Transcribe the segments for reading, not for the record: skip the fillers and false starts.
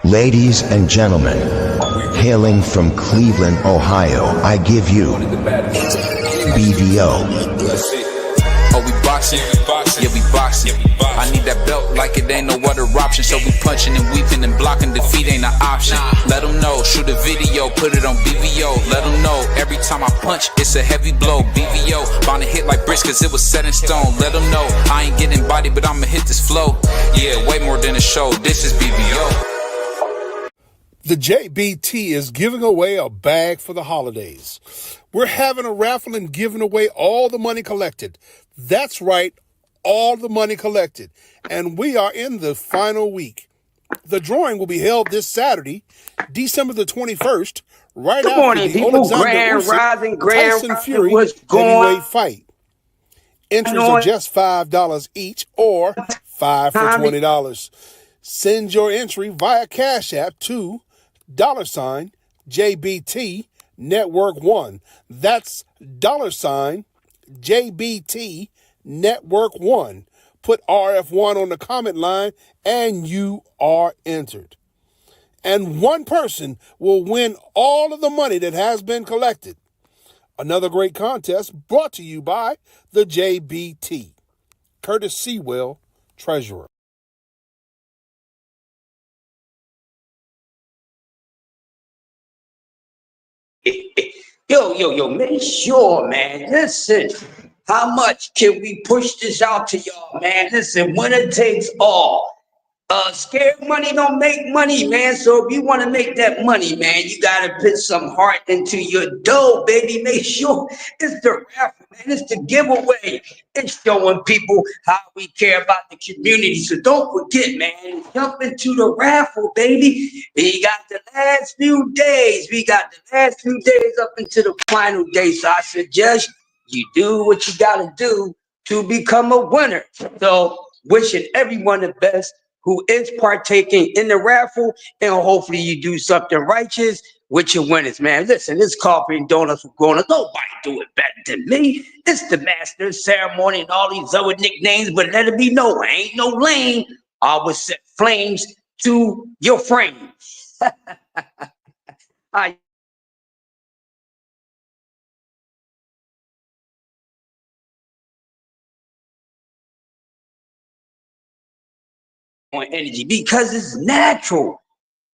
Ladies and gentlemen, hailing from Cleveland, Ohio, I give you BDO. Oh, we boxing? Yeah, we boxing. I need that belt like it ain't no other option. So we punching and weaving and blocking. Defeat ain't an option. Let them know. Shoot a video, put it on BVO. Let them know. Every time I punch, it's a heavy blow. BVO, bound to hit like bricks cause it was set in stone. Let them know. I ain't getting body, but I'ma hit this flow. Yeah, way more than a show. This is BVO. The JBT is giving away a bag for the holidays. We're having a raffle and giving away all the money collected. That's right, all the money collected. And we are in the final week. The drawing will be held this Saturday, December the 21st, right Good after morning, the people. Alexander Tyson Fury heavyweight fight. Entries are just $5 each or $5 for $20. Send your entry via Cash App to $JBT Network 1. That's $JBT Network 1. Put RF1 on the comment line and you are entered. And one person will win all of the money that has been collected. Another great contest brought to you by the JBT. Curtis Sewell, Treasurer. Yo, make sure, man. Listen, how much can we push this out to y'all, man? Listen, winner takes all. Scared money don't make money, man. So if you want to make that money, man, you got to put some heart into your dough, baby. Make sure it's the raffle, man. It's the giveaway. It's showing people how we care about the community. So don't forget, man, jump into the raffle, baby. We got the last few days. Up into the final day. So I suggest you do what you got to do to become a winner. So wishing everyone the best who is partaking in the raffle, and hopefully you do something righteous with your winners, man. Listen, this coffee and donuts for grown-ups. Nobody do it better than me. It's the master of ceremony and all these other nicknames, but let it be known, I ain't no lame. I will set flames to your frame. On energy because it's natural.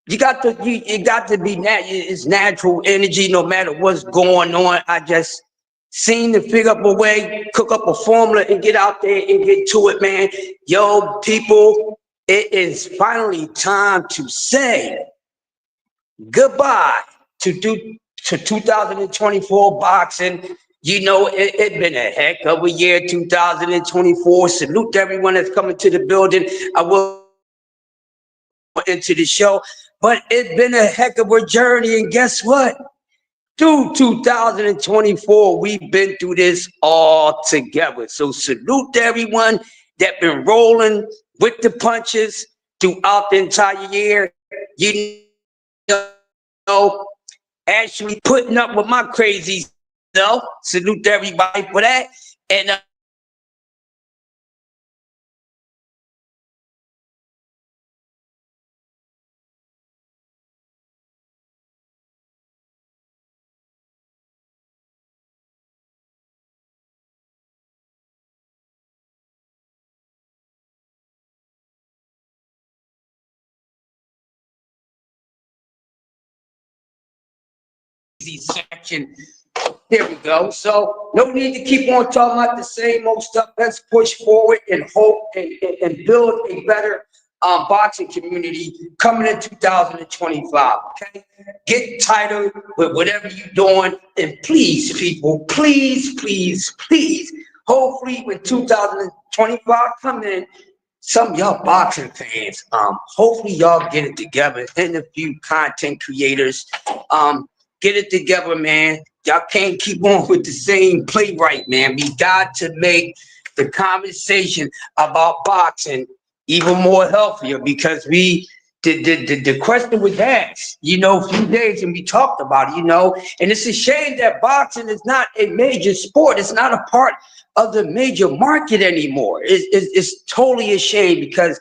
You got to be it's natural energy no matter what's going on. I just seem to figure up a way, cook up a formula and get out there and get to it, man. Yo, people, it is finally time to say goodbye to 2024 boxing. You know, it's been a heck of a year, 2024. Salute to everyone that's coming to the building. I will into the show, but it's been a heck of a journey, and guess what? Through 2024, we've been through this all together. So salute to everyone that been rolling with the punches throughout the entire year. You know, actually putting up with my crazy self. Salute to everybody for that. And section. There we go. So no need to keep on talking about the same old stuff. Let's push forward and hope and build a better boxing community coming in 2025. Okay, get tighter with whatever you're doing, and please, people, please. Hopefully, when 2025 come in, some of y'all boxing fans, hopefully y'all get it together, and a few content creators, get it together, man. Y'all can't keep on with the same playwright, man. We got to make the conversation about boxing even more healthier, because the question was asked, you know, a few days, and we talked about it, you know, and it's a shame that boxing is not a major sport. It's not a part of the major market anymore. It's totally a shame, because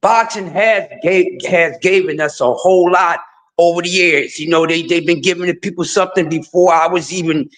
boxing has given us a whole lot over the years. You know, they've been giving the people something before I was even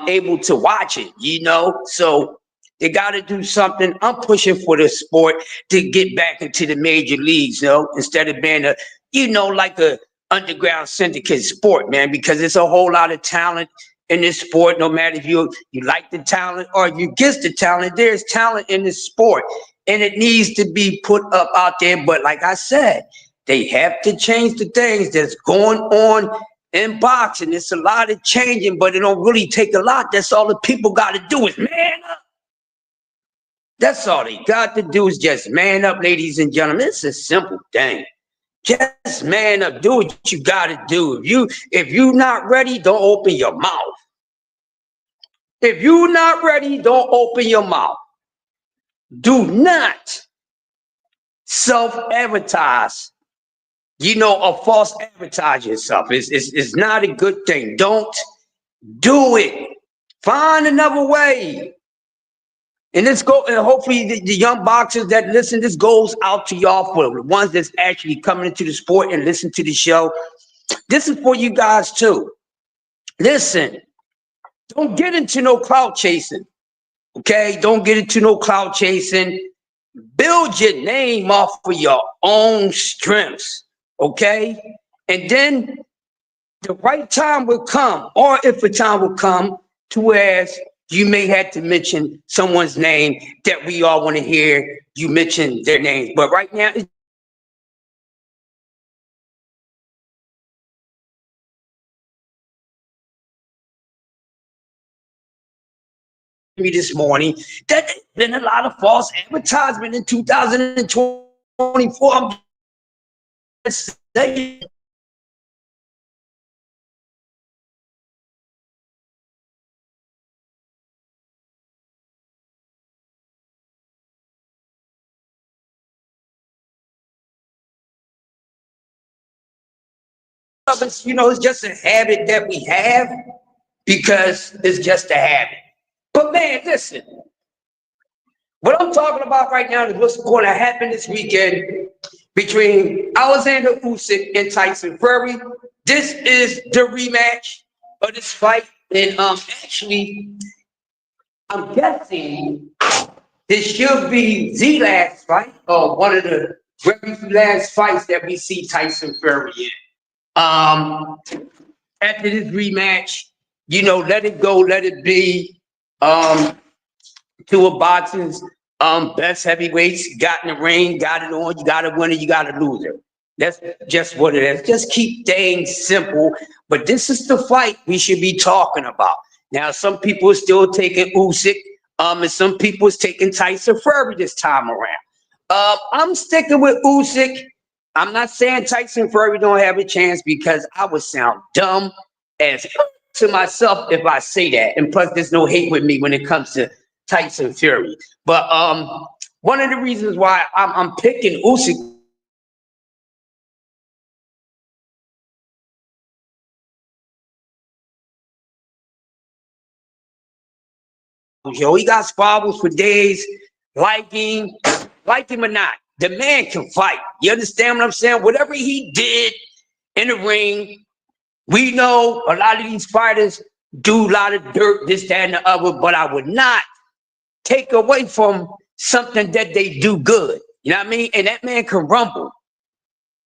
able to watch it, you know. So they got to do something. I'm pushing for the sport to get back into the major leagues, you know, instead of being a, you know, like a underground syndicate sport, man, because there's a whole lot of talent in this sport. No matter if you like the talent or you against the talent, there's talent in this sport, and it needs to be put up out there. But like I said, they have to change the things that's going on in boxing. It's a lot of changing, but it don't really take a lot. That's all the people got to do is man up. That's all they got to do is just man up, ladies and gentlemen. It's a simple thing. Just man up. Do what you got to do. If you not ready, don't open your mouth. If you not ready, don't open your mouth. Do not self-advertise. You know, or false advertise yourself. It's not a good thing. Don't do it. Find another way. And this go, and hopefully the young boxers that listen, this goes out to y'all, for the ones that's actually coming into the sport and listen to the show. This is for you guys too. Listen, don't get into no clout chasing. Okay, don't get into no clout chasing. Build your name off of your own strengths. Okay, and then the right time will come, or if a time will come, to whereas you may have to mention someone's name that we all want to hear you mention their names. But right now, me this morning that there's been a lot of false advertisement in 2024. I'm just saying. You know, it's just a habit that we have because it's just a habit. But man, listen, what I'm talking about right now is what's going to happen this weekend between Alexander Usyk and Tyson Fury. This is the rematch of this fight, and actually, I'm guessing this should be the last fight, or one of the very last fights that we see Tyson Fury in. After this rematch, you know, let it go, let it be. Two of boxing's best heavyweights got in the ring, got it on. You got a winner, you got a loser. That's just what it is. Just keep things simple. But this is the fight we should be talking about. Now, some people are still taking Usyk, and some people is taking Tyson Fury this time around. I'm sticking with Usyk. I'm not saying Tyson Fury don't have a chance because I would sound dumb as to myself if I say that. And plus, there's no hate with me when it comes to Tyson Fury. But one of the reasons why I'm picking Usyk, yo, he got squabbles for days, like him or not. The man can fight. You understand what I'm saying? Whatever he did in the ring, we know a lot of these fighters do a lot of dirt, this, that, and the other, but I would not take away from something that they do good. You know what I mean? And that man can rumble.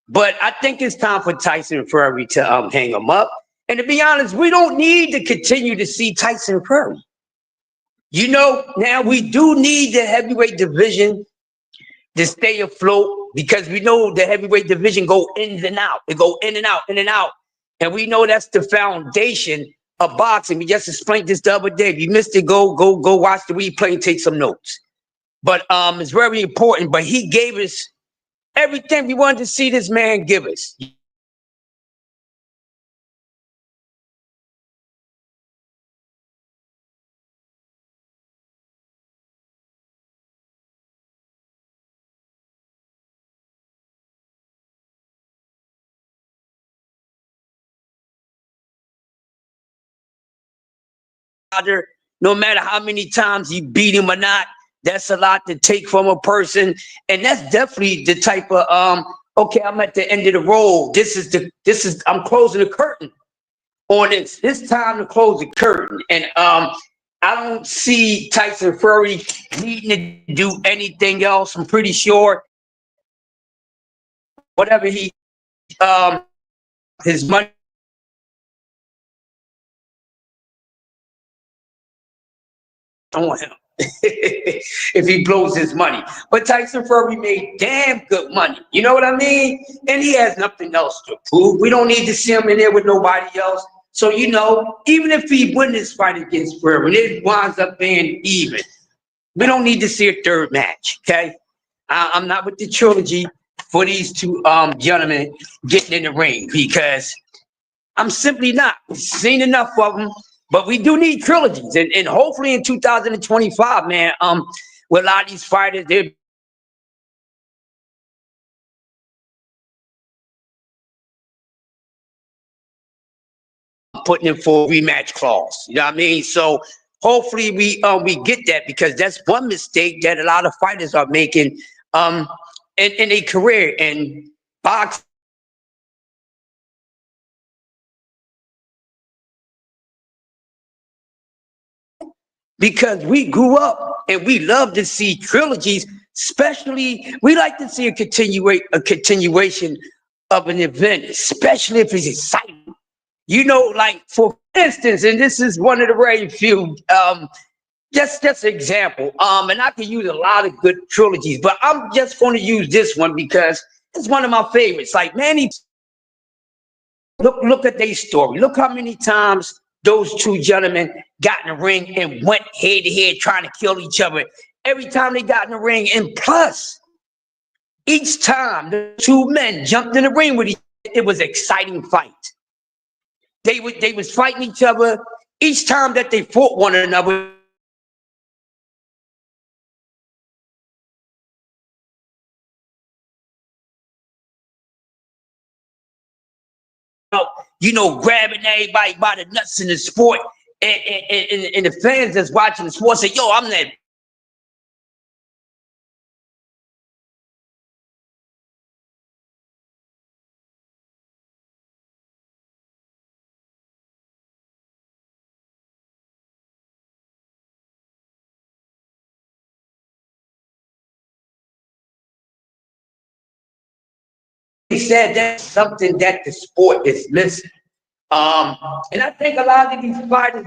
But I think it's time for Tyson Fury to hang him up. And to be honest, we don't need to continue to see Tyson Fury. You know, now we do need the heavyweight division to stay afloat because we know the heavyweight division go in and out. It go in and out, in and out. And we know that's the foundation of boxing. We just explained this the other day. If you missed it, go watch the replay and take some notes. But it's very important. But he gave us everything we wanted to see this man give us. No matter how many times you beat him or not, That's a lot to take from a person, and that's definitely the type of okay, I'm at the end of the road. I'm closing the curtain on this. It's time to close the curtain, and I don't see Tyson Fury needing to do anything else. I'm pretty sure whatever his money on him if he blows his money. But Tyson Fury made damn good money. You know what I mean? And he has nothing else to prove. We don't need to see him in there with nobody else. So, you know, even if he wins this fight against Fury and it winds up being even, we don't need to see a third match, okay? I'm not with the trilogy for these two gentlemen getting in the ring, because I'm simply not. We've seen enough of them. But we do need trilogies, and hopefully in 2025, man, with a lot of these fighters, they're putting in for a rematch clause. You know what I mean? So hopefully we get that, because that's one mistake that a lot of fighters are making in their career. And boxing, because we grew up and we love to see trilogies, especially we like to see a continuation of an event, especially if it's exciting. You know, like for instance, and this is one of the very few, just an example, and I can use a lot of good trilogies, but I'm just going to use this one because it's one of my favorites. Like Manny, look at their story. Look how many times those two gentlemen got in the ring and went head to head trying to kill each other. Every time they got in the ring, and plus, each time the two men jumped in the ring with each other, it was an exciting fight. They was fighting each other each time that they fought one another. You know, grabbing everybody by the nuts in the sport, and the fans that's watching the sport say, "Yo, I'm that." He said that's something that the sport is missing. And I think a lot of these fighters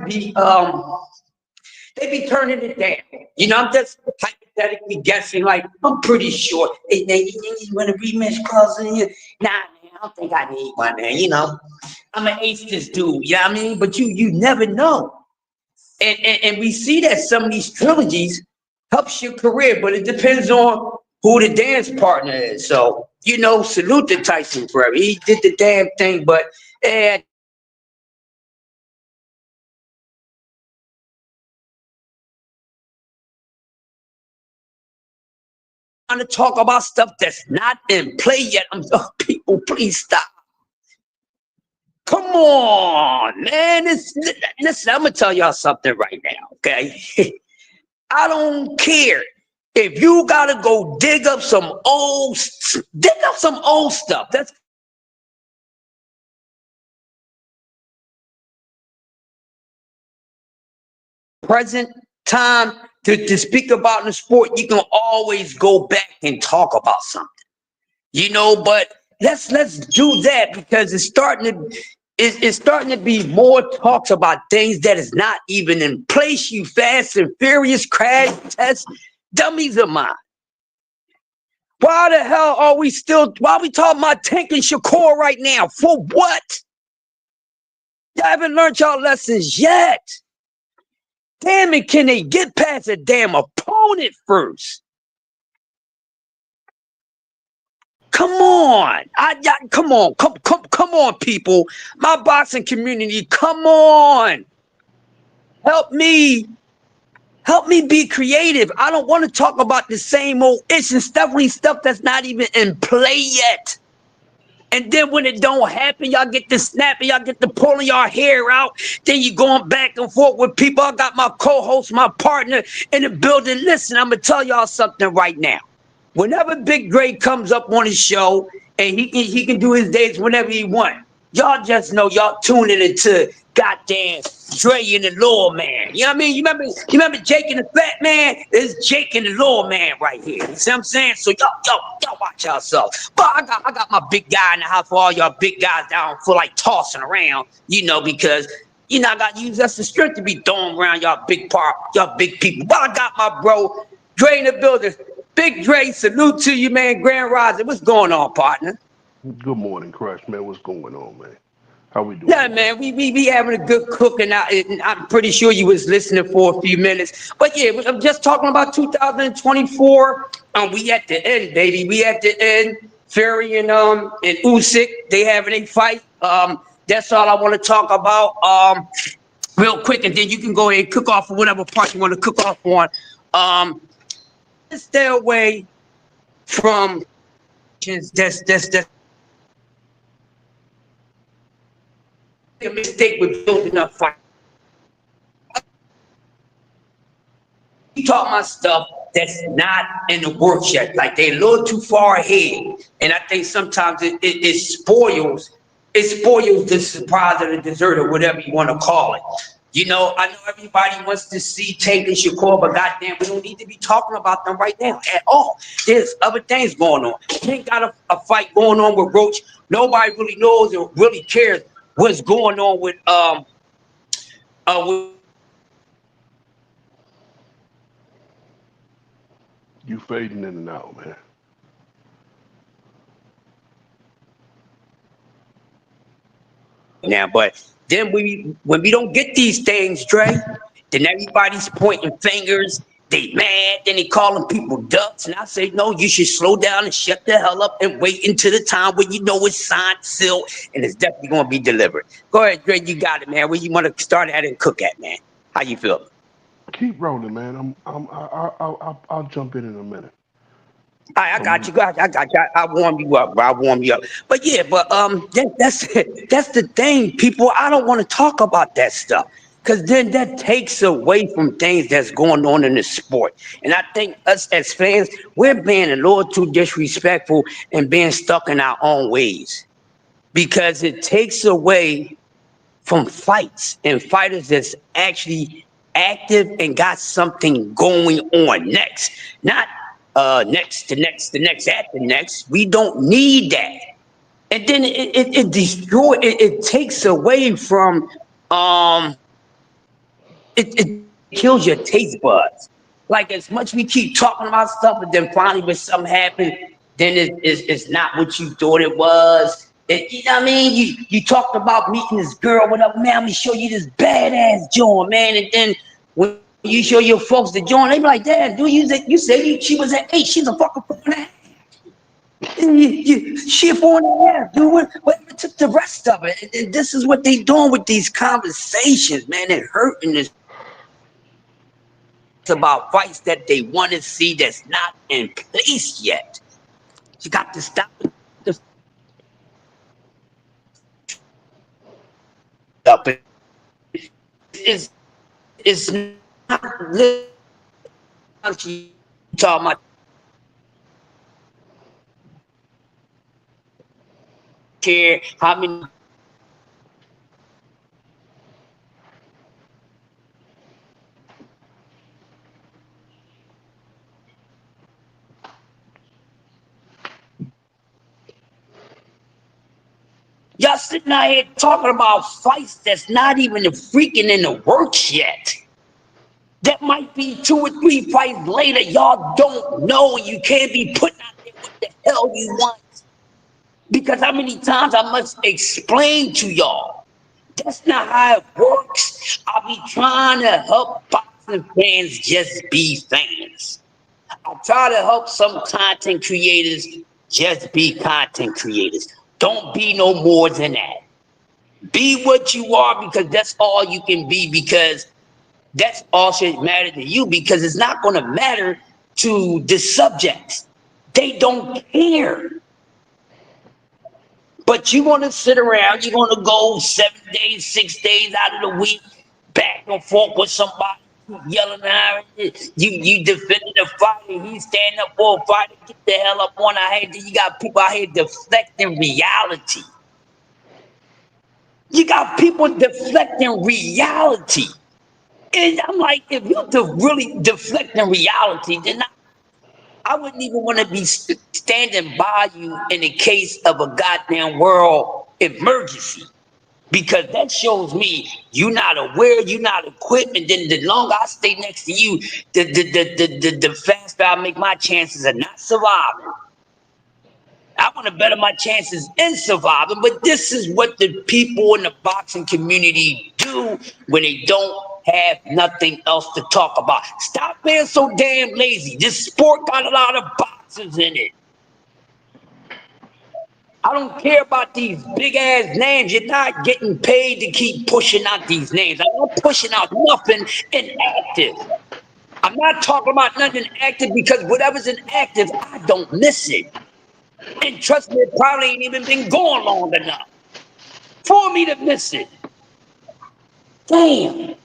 they be turning it down. You know, I'm just hypothetically guessing. Like, I'm pretty sure. Hey, man, you want a rematch clause in here? Nah, man, I don't think I need one, man. You know, I'm gonna ace this dude. You know what I mean? But you never know. And we see that some of these trilogies helps your career, but it depends on who the dance partner is. So, you know, salute to Tyson Fury. He did the damn thing, but to talk about stuff that's not in play yet. People, please stop. Come on, man. Listen, I'm gonna tell y'all something right now, okay? I don't care if you gotta go dig up some old stuff. That's present time to speak about in the sport. You can always go back and talk about something, you know. But let's do that, because it's starting to be more talks about things that is not even in place. You fast and furious crash test dummies of mine. Why the hell are we why are we talking about Tank and Shakur right now? For what? Y'all haven't learned y'all lessons yet. Damn it, can they get past a damn opponent first? Come on. Come on, people. My boxing community, come on. Help me be creative. I don't want to talk about the same old issues, definitely stuff that's not even in play yet. And then when it don't happen, y'all get to snapping, y'all get to pulling y'all hair out. Then you going back and forth with people. I got my co-host, my partner in the building. Listen, I'm gonna tell y'all something right now. Whenever Big Dre comes up on his show, and he can do his days whenever he want, y'all just know y'all tuning into goddamn Dre and the Law Man. You know what I mean? You remember Jake and the Fat Man? It's Jake and the Law Man right here. You see what I'm saying? So y'all watch yourselves. But I got my big guy in the house for all y'all big guys down for like tossing around, because I got to use that's the strength to be throwing around y'all big people. But I got my bro Dre in the building. Big Dre, salute to you, man. Grand Rising. What's going on, partner? Good morning, Crush, man. What's going on, man? How we doing? Yeah, man, we having a good cooking out. I'm pretty sure you was listening for a few minutes. But yeah, I'm just talking about 2024. We at the end, baby. We at the end. Fury and Usyk, they having a fight. That's all I want to talk about. Real quick, and then you can go ahead and cook off for whatever part you want to cook off on. Stay away from that's a mistake with building up fight. You talk my stuff that's not in the works yet. Like they a little too far ahead. And I think sometimes it spoils the surprise or the dessert or whatever you want to call it. I know everybody wants to see Taylor Shakur, but goddamn, we don't need to be talking about them right now at all. There's other things going on. King got a fight going on with Roach. Nobody really knows or really cares what's going on with You fading in and out, man. now, but then when we don't get these things, Dre, then everybody's pointing fingers. They mad, then they calling people ducks. And I say, no, you should slow down and shut the hell up and wait until the time when you know it's signed, sealed, and it's definitely gonna be delivered. Go ahead, Dre, you got it, man. Where you want to start at and cook at, man? How you feel? Keep rolling, man. I'll jump in a minute. I got you. I got you. I warm you up, bro. I warm you up. But yeah, that's the thing, people. I don't want to talk about that stuff because then that takes away from things that's going on in the sport. And I think us as fans, we're being a little too disrespectful and being stuck in our own ways because it takes away from fights and fighters that's actually active and got something going on next, not next to next to next after next. We don't need that. And then it destroys, it takes away from, it kills your taste buds. Like as much we keep talking about stuff, but then finally when something happened, then it's not what you thought it was. You know what I mean? You talked about meeting this girl, whatever, man, let me show you this badass joint, man. And then when you show your folks the joint, they be like, Dad, dude, you said she was at 8, she's a fucking 4.5. She a 4.5, dude. Whatever took the rest of it. And this is what they doing with these conversations, man. They're hurting us. It's about fights that they want to see that's not in place yet. You got to stop this. It's not talking about care how many y'all sitting out here talking about fights that's not even freaking in the works yet. That might be 2 or 3 fights later. Y'all don't know. You can't be putting out there what the hell you want. Because how many times I must explain to y'all? That's not how it works. I be trying to help boxing fans just be fans. I try to help some content creators just be content creators. Don't be no more than that. Be what you are because that's all you can be because that's all should matter to you because it's not going to matter to the subjects. They don't care. But you want to sit around, you're going to go 7 days, 6 days out of the week, back and forth with somebody, yelling at her. You defending the fight, and he's standing up for a fight. Get the hell up on our head. You got people out here deflecting reality. You got people deflecting reality. And I'm like, if you're really deflecting reality, then I wouldn't even want to be standing by you in the case of a goddamn world emergency. Because that shows me you're not aware, you're not equipped, and then the longer I stay next to you, the faster I make my chances of not surviving. I want to better my chances in surviving, but this is what the people in the boxing community do when they don't have nothing else to talk about. Stop being so damn lazy. This sport got a lot of boxers in it. I don't care about these big ass names. You're not getting paid to keep pushing out these names. I'm not pushing out nothing inactive. I'm not talking about nothing active because whatever's inactive, I don't miss it. And trust me, it probably ain't even been going long enough for me to miss it. Damn.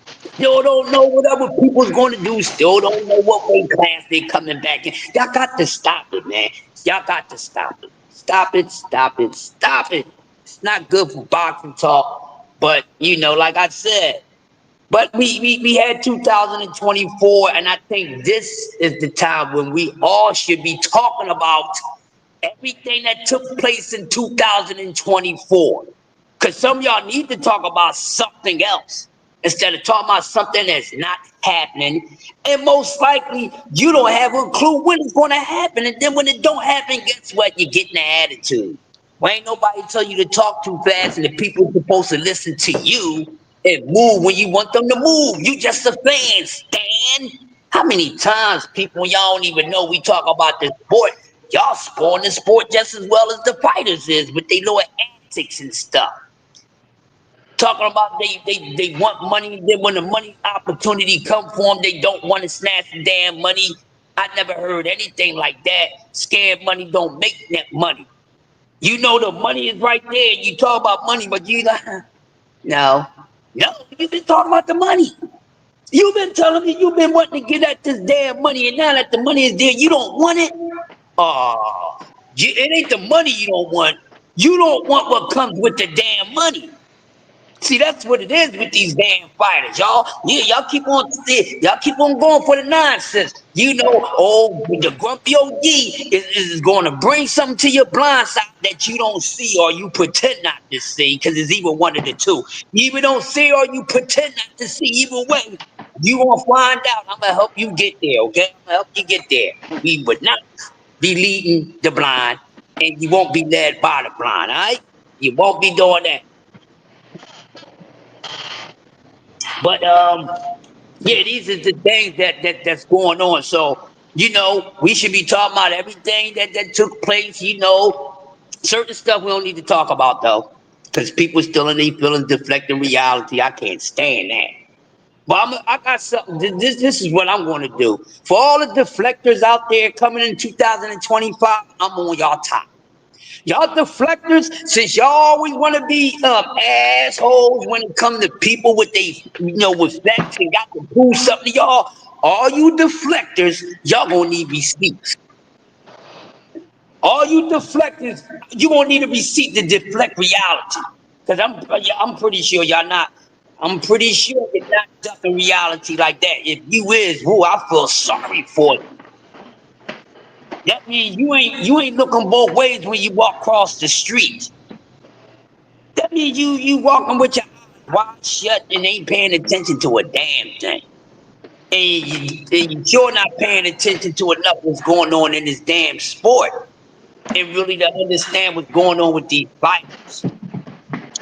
Still don't know what other people's going to do. Still don't know what weight class they coming back in. Y'all got to stop it, man. Y'all got to stop it. Stop it, stop it, stop it. It's not good for boxing talk. But, you know, like I said, but we had 2024, and I think this is the time when we all should be talking about everything that took place in 2024. Because some of y'all need to talk about something else instead of talking about something that's not happening. And most likely, you don't have a clue when it's going to happen. And then when it don't happen, guess what? You're getting an attitude. Well, ain't nobody tell you to talk too fast, and the people are supposed to listen to you and move when you want them to move. You just a fan, Stan. How many times people y'all don't even know we talk about this sport? Y'all spoiling the sport just as well as the fighters is with their little antics and stuff. Talking about they want money, then when the money opportunity come for them, they don't want to snatch the damn money. I never heard anything like that. Scared money don't make that money. You know the money is right there. You talk about money, but you like, no, you've been talking about the money. You've been telling me you've been wanting to get at this damn money, and now that the money is there, you don't want it? It ain't the money you don't want. You don't want what comes with the damn money. See, that's what it is with these damn fighters, y'all. Yeah, y'all keep on going for the nonsense. You know, the grumpy OD is going to bring something to your blind side that you don't see or you pretend not to see, because it's either one of the two. You either don't see or you pretend not to see. Either way, you gonna find out. I'm gonna help you get there, okay? I'm gonna help you get there. We would not be leading the blind, and you won't be led by the blind, all right? You won't be doing that. But yeah, these are the things that's going on. So, you know, we should be talking about everything that took place. You know, certain stuff we don't need to talk about though, because people still in their feelings, deflecting reality. I can't stand that. But I got something. This is what I'm going to do. For all the deflectors out there coming in 2025, I'm on y'all top. Y'all deflectors, since y'all always want to be assholes when it comes to people with with facts and got to prove something to y'all, all you deflectors, y'all gonna need receipts. All you deflectors, you gonna need a receipt to deflect reality. Cause I'm pretty sure y'all not. I'm pretty sure you're not ducking reality like that. If you is, I feel sorry for you. That means you ain't looking both ways when you walk across the street. That means you walking with your eyes wide shut and ain't paying attention to a damn thing. And you're not paying attention to enough what's going on in this damn sport. And really to understand what's going on with these fighters.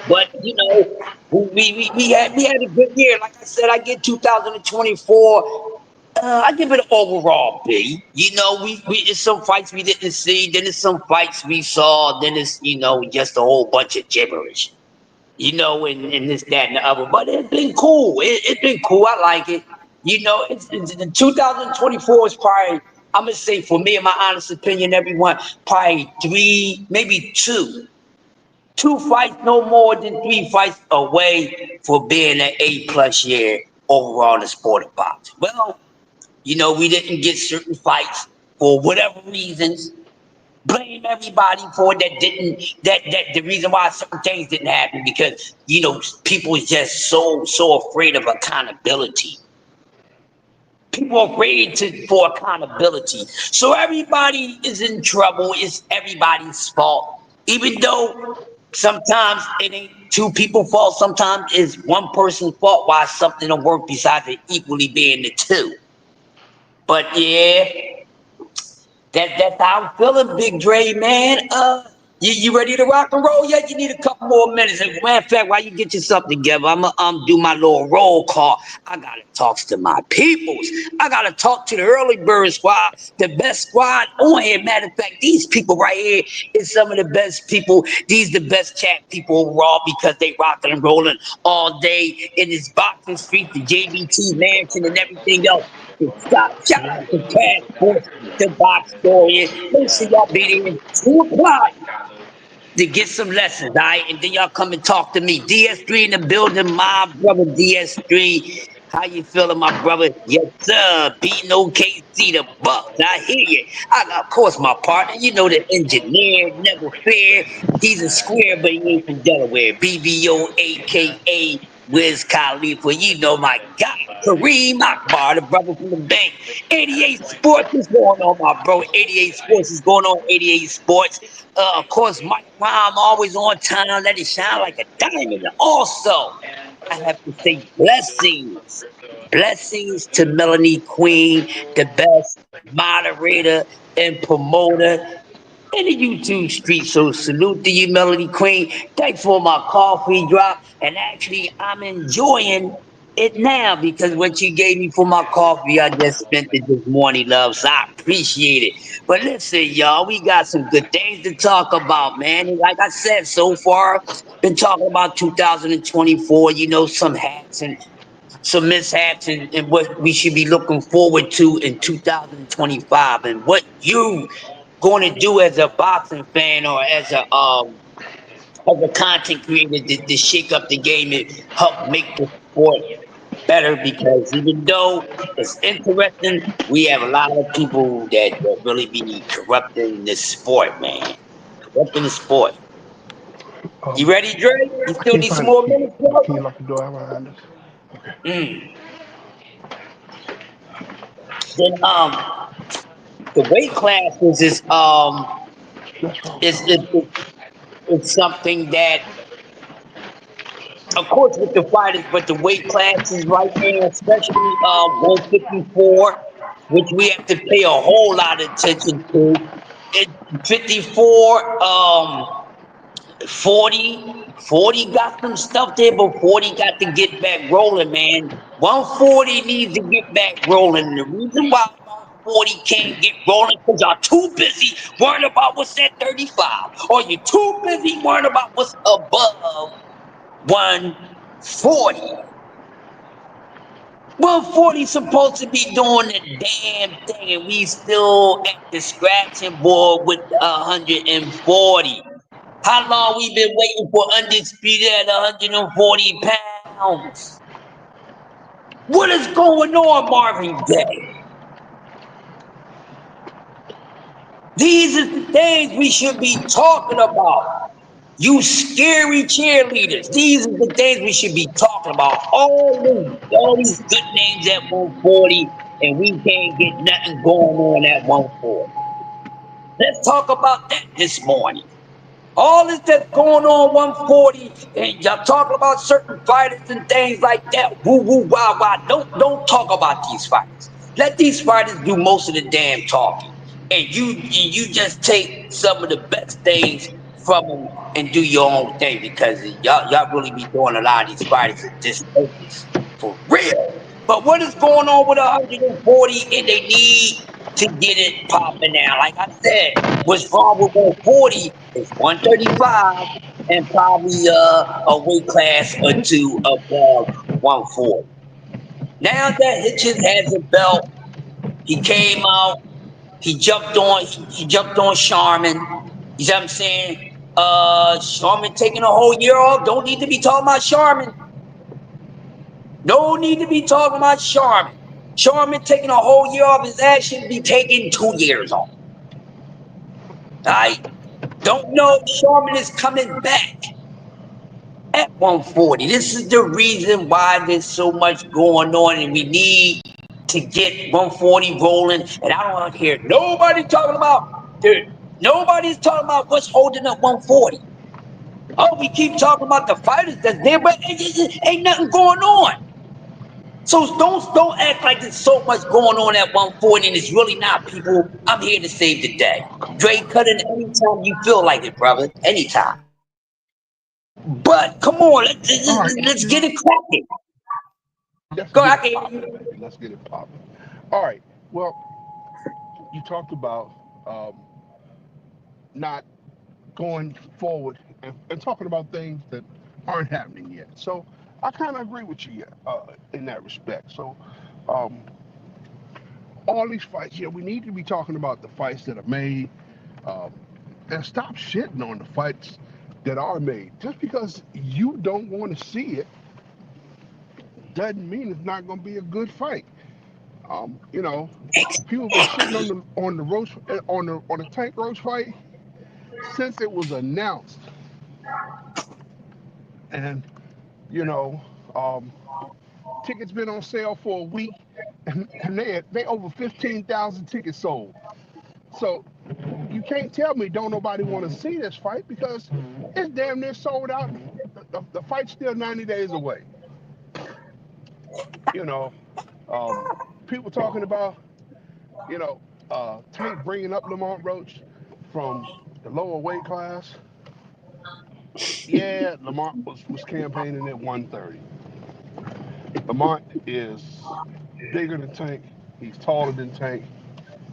But you know, we had a good year. Like I said, I get 2024. I give it an overall B. You know, it's some fights we didn't see, then it's some fights we saw, then it's, just a whole bunch of gibberish. And this, that, and the other. But it's been cool. It's been cool. I like it. It's 2024 is probably, I'm gonna say for me, in my honest opinion, everyone, probably 3, maybe 2 2 fights, no more than 3 fights away for being an A+ year overall in the sport of boxing. Well, we didn't get certain fights for whatever reasons. Blame everybody for it that the reason why certain things didn't happen, because people is just so afraid of accountability. People are afraid for accountability. So everybody is in trouble. It's everybody's fault. Even though sometimes it ain't two people's fault, sometimes it's one person's fault why something don't work, besides it equally being the two. But yeah, that's how I'm feeling, Big Dre, man. You ready to rock and roll yet? You need a couple more minutes. Matter of fact, while you get yourself together, I'm gonna do my little roll call. I gotta talk to my peoples. I gotta talk to the early bird squad, the best squad on here. Matter of fact, these people right here is some of the best people. These the best chat people overall, because they rocking and rolling all day in this boxing street, the JBT mansion, and everything else. Shout out to Cash Force, the box story. Make sure y'all be there at 2 o'clock to get some lessons, all right? And then y'all come and talk to me. DS3 in the building, my brother DS3. How you feeling, my brother? Yes, sir. Beating OKC, the Bucks. I hear you. Of course, my partner. The engineer, never fair. He's a square, but he ain't from Delaware. BBO, a.k.a. Wiz Khalifa. My guy. Kareem Akbar, the brother from the bank. 88 Sports is going on, my bro. 88 Sports is going on. 88 Sports. Of course, Mike Rhyme always on time. Let it shine like a diamond. Also, I have to say blessings. Blessings to Melanie Queen, the best moderator and promoter in the YouTube street. So salute to you, Melody Queen. Thanks for my coffee drop. And actually, I'm enjoying it now, because what you gave me for my coffee, I just spent it this morning, love. So I appreciate it. But listen, y'all, we got some good things to talk about, man. And like I said, so far, been talking about 2024, some hats and some mishaps, and what we should be looking forward to in 2025, and what you going to do as a boxing fan, or as a content creator, to shake up the game and help make the sport better. Because even though it's interesting, we have a lot of people that really be corrupting the sport, man. Corrupting the sport. You ready, Dre? You I still can't need some find the more key. minutes, bro? Can you lock the door behind us? Okay. Then the weight classes That's wrong, is Charles. is, is something that, of course, with the fighters, but the weight classes right now, especially 154, which we have to pay a whole lot of attention to. It 54, 40 got some stuff there, but 40 got to get back rolling, man. 140 needs to get back rolling. And the reason why 140 can't get rolling, because y'all too busy worrying about what's at 35, or you're too busy worrying about what's above 140. 140 supposed to be doing the damn thing, and we still at the scratching board with 140. How long we been waiting for undisputed at 140 pounds? What is going on, Marvin Gaye? These are the things we should be talking about. You scary cheerleaders. These are the things we should be talking about. All these good names at 140, and we can't get nothing going on at 140. Let's talk about that this morning. All this that's going on 140, and y'all talking about certain fighters and things like that. Woo woo wah wah. Don't talk about these fighters. Let these fighters do most of the damn talking, and you just take some of the best things from them and do your own thing, because y'all really be doing a lot of these fighters a disservice for real. But what is going on with 140, and they need to get it popping now? Like I said, what's wrong with 140 is 135, and probably a weight class or two above 140. Now that Hitchens has a belt, he came out, he jumped on Sharman. You see what I'm saying? Sharman taking a whole year off. Don't need to be talking about Sharman. No need to be talking about Sharman. Sharman taking a whole year off. His ass should be taking 2 years off. I don't know if Sharman is coming back at 140. This is the reason why there's so much going on, and we need to get 140 rolling. And I don't want to hear nobody talking about, dude, nobody's talking about what's holding up 140. Oh, we keep talking about the fighters that's there, but ain't nothing going on. So don't act like there's so much going on at 140 and it's really not, people. I'm here to save the day. Dre, cut in anytime you feel like it, brother. Anytime. But come on, let's get it cracking. Go ahead. Let's get it popping. All right. Well, you talked about not going forward and talking about things that aren't happening yet. So I kind of agree with you in that respect. So um, all these fights, yeah, we need to be talking about the fights that are made, um, and stop shitting on the fights that are made. Just because you don't want to see it doesn't mean it's not going to be a good fight. You know, people have been shitting on the roast on the Tank Roast fight since it was announced, and you know, um, tickets been on sale for a week, and they over 15,000 tickets sold. So you can't tell me don't nobody want to see this fight because it's damn near sold out. The fight's still 90 days away. You know, um, people talking about you know Tank bringing up Lamont Roach from the lower weight class. Yeah, Lamont was campaigning at 130. Lamont is bigger than Tank. He's taller than Tank,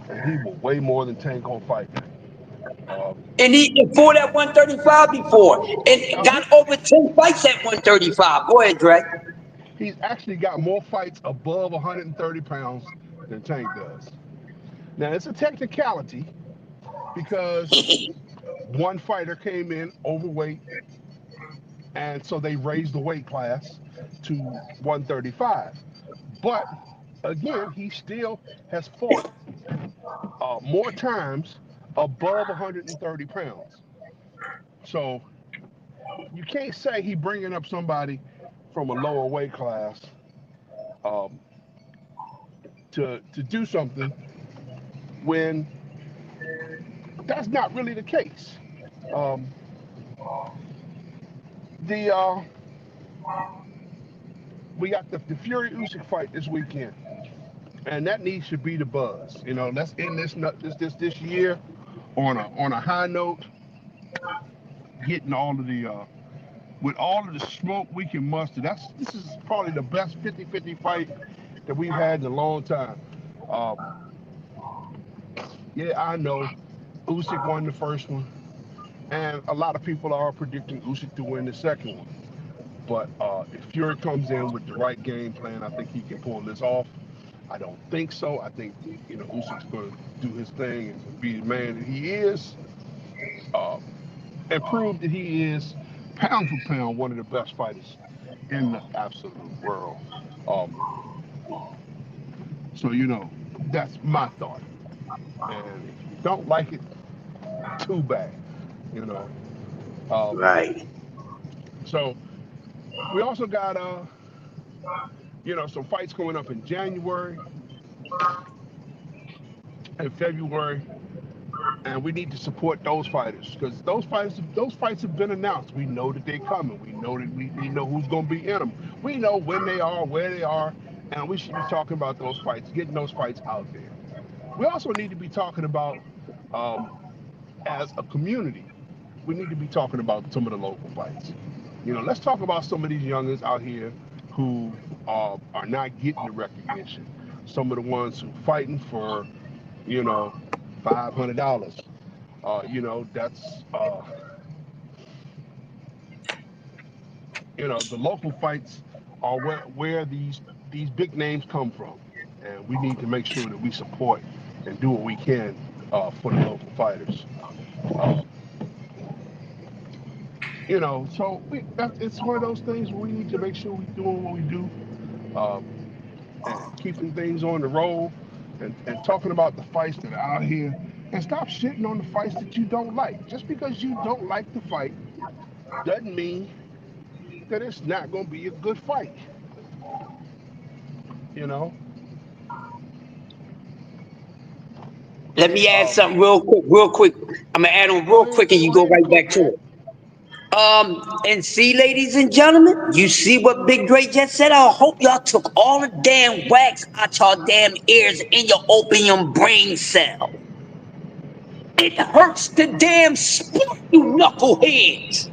and he will weigh more than Tank on fight night. And he fought at 135 before and He, got over 10 fights at 135. Go ahead, Dre. he's actually got more fights above 130 pounds than Tank does. Now it's a technicality because one fighter came in overweight, and so they raised the weight class to 135. But again, he still has fought more times above 130 pounds. So you can't say he bringing up somebody from a lower weight class um, to do something when that's not really the case. Um, the We got the Fury Usyk fight this weekend, and that needs to be the buzz. You know, let's end this year on a high note, getting all of the with all of the smoke we can muster. This is probably the best 50-50 fight that we've had in a long time. Um, yeah, I know Usyk won the first one, and a lot of people are predicting Usyk to win the second one. But if Fury comes in with the right game plan, I think he can pull this off. I don't think so. I think Usyk's going to do his thing and be the man that he is, uh, and prove that he is pound for pound one of the best fighters in the absolute world. Um, so that's my thought. And if you don't like it, too bad. You know. Um, Right. so we also got some fights coming up in January and February, and we need to support those fighters because those fights have been announced. We know that they're coming. We know that we know who's going to be in them. We know when they are, where they are, and we should be talking about those fights, getting those fights out there. We also need to be talking about, um, as a community, we need to be talking about some of the local fights. Let's talk about some of these youngers out here who are not getting the recognition. Some of the ones who fighting for, $500. That's the local fights are where these big names come from, and we need to make sure that we support and do what we can for the local fighters. Uh, So it's one of those things where we need to make sure we're doing what we do, uh, and keeping things on the roll, and talking about the fights that are out here, and stop shitting on the fights that you don't like. Just because you don't like the fight doesn't mean that it's not going to be a good fight. You know, Let me add um, something real quick, real quick. I'm gonna add on go real ahead, quick, and you go go ahead and right cook, back to man. it. And see, ladies and gentlemen, you see what Big Dre just said? I hope y'all took all the damn wax out y'all damn ears in your opium brain cell. It hurts the damn sport, you knuckleheads.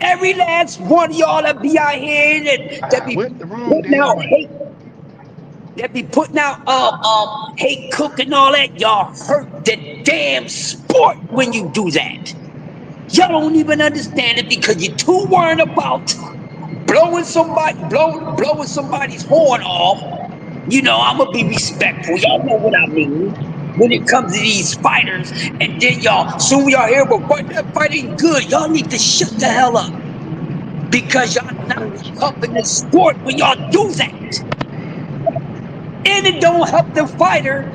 Every last one of y'all that be out here that I be went the wrong putting damn out way. hate, that be putting out hate cook and all that, y'all hurt the damn sport when you do that. Y'all don't even understand it because you're too worried about blowing somebody's horn off. I'm gonna be respectful. Y'all know what I mean. When it comes to these fighters, and then soon y'all hear, but that fight ain't good. Y'all need to shut the hell up because y'all not Finish. helping the sport when y'all do that. And it don't help the fighter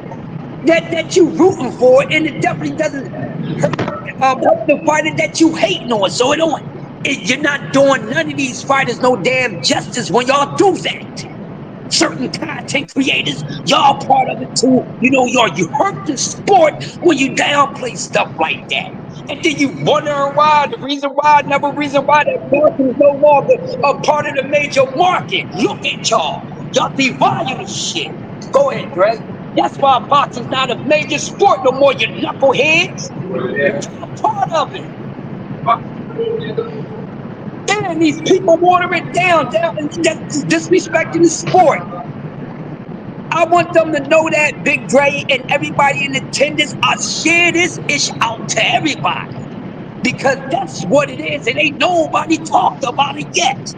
that you rooting for, and it definitely doesn't help the fighter that you hating on. So you're not doing none of these fighters no damn justice when y'all do that. Certain content creators, y'all part of it too. You hurt the sport when you downplay stuff like that. And then you wonder why, another reason why that boxing is no longer a part of the major market. Look at y'all. Y'all devalue the shit. Go ahead, Greg. That's why boxing's not a major sport no more, you knuckleheads. Y'all part of it. Damn, these people water it down, and that's disrespecting the sport. I want them to know that, Big Dre and everybody in attendance. I share this ish out to everybody because that's what it is, and ain't nobody talked about it yet.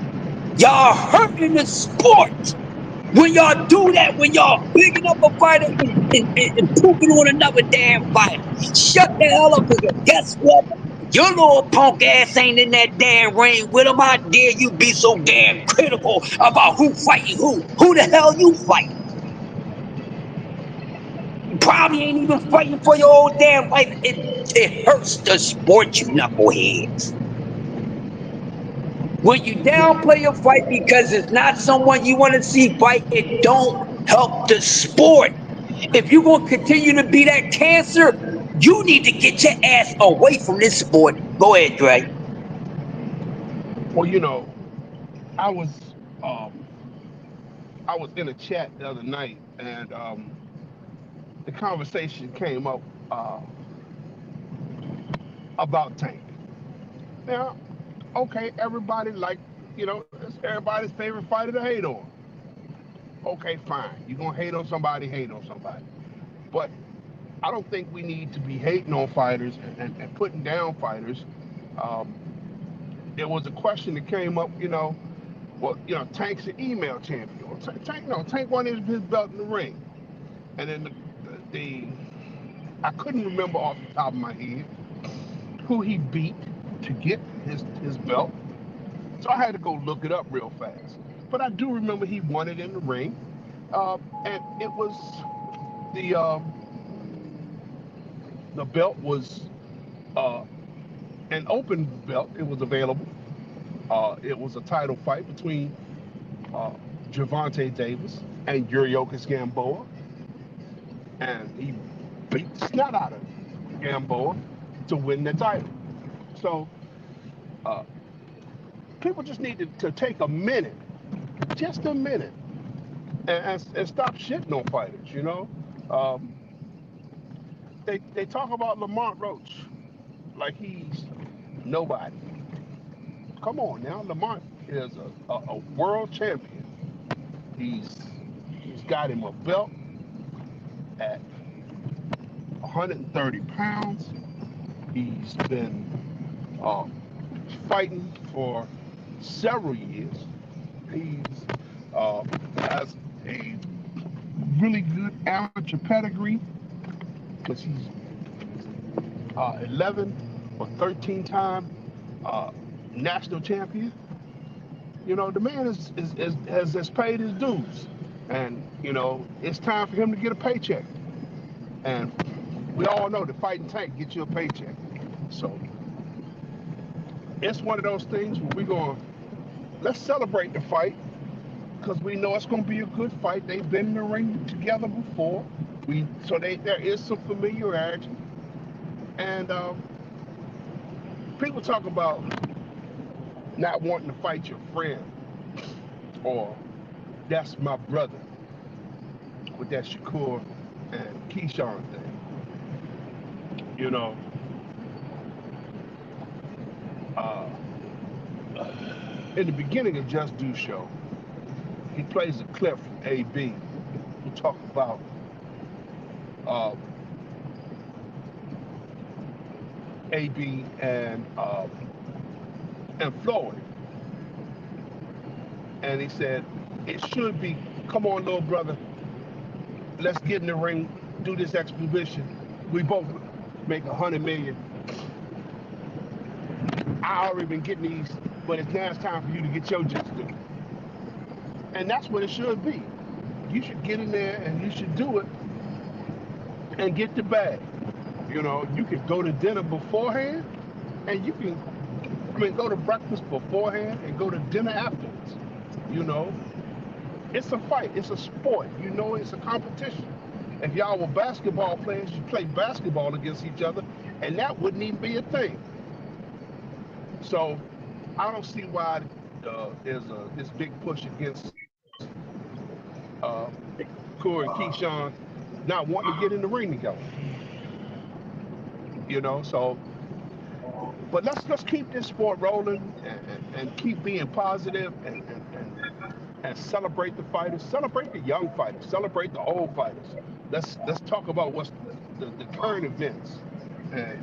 Y'all hurting the sport when y'all do that. When y'all bigging up a fighter and pooping on another damn fighter. Shut the hell up, because guess what? Your little punk ass ain't in that damn ring with him. How dare you be so damn critical about who fighting who? Who the hell you fighting? You probably ain't even fighting for your old damn life. It hurts the sport, you knuckleheads. When you downplay a fight because it's not someone you want to see fight, it don't help the sport. If you're going to continue to be that cancer, you need to get your ass away from this sport. Go ahead, Dre. Well, I was um, I was in a chat the other night, and the conversation came up uh, about Tank. Now, okay, everybody it's everybody's favorite fighter to hate on. Okay, fine. You're gonna hate on somebody. But I don't think we need to be hating on fighters and putting down fighters. Um, there was a question that came up, well, Tank's an email champion. Well, Tank won his belt in the ring. And then the I couldn't remember off the top of my head who he beat to get his belt. So I had to go look it up real fast. But I do remember he won it in the ring. And it was the the belt was uh, an open belt. It was available. It was a title fight between uh, Gervonta Davis and Yuriorkis Gamboa, and he beat the snot out of Gamboa to win the title. So uh, people just need to take a minute, just a minute, and stop shitting on fighters. Um, they talk about Lamont Roach like he's nobody. Come on now, Lamont is a world champion. He's he's got him a belt at 130 pounds. He's been um, fighting for several years. He's has a really good amateur pedigree because he's 11 or 13 time uh, national champion. The man has paid his dues, and it's time for him to get a paycheck. And we all know the fighting tank gets you a paycheck. So it's one of those things where let's celebrate the fight because we know it's gonna be a good fight. They've been in the ring together before. There is some familiarity, and people talk about not wanting to fight your friend or that's my brother with that Shakur and Keyshawn thing. You know, uh, in the beginning of Just Do show, he plays a clip from AB who talked about uh, AB and Floyd, and he said it should be, come on, little brother, let's get in the ring, do this exhibition. We both make 100 million. I already been getting these, but it's time for you to get your just due. And that's what it should be. You should get in there and you should do it and get the bag. You can go to dinner beforehand and go to breakfast beforehand and go to dinner afterwards. It's a fight, it's a sport, it's a competition. If y'all were basketball players, you play basketball against each other, and that wouldn't even be a thing. So I don't see why there's this big push against uh, Corey and Keyshawn not wanting to get in the ring together. So but let's keep this sport rolling and keep being positive and celebrate the fighters, celebrate the young fighters, celebrate the old fighters. Let's talk about what's the current events and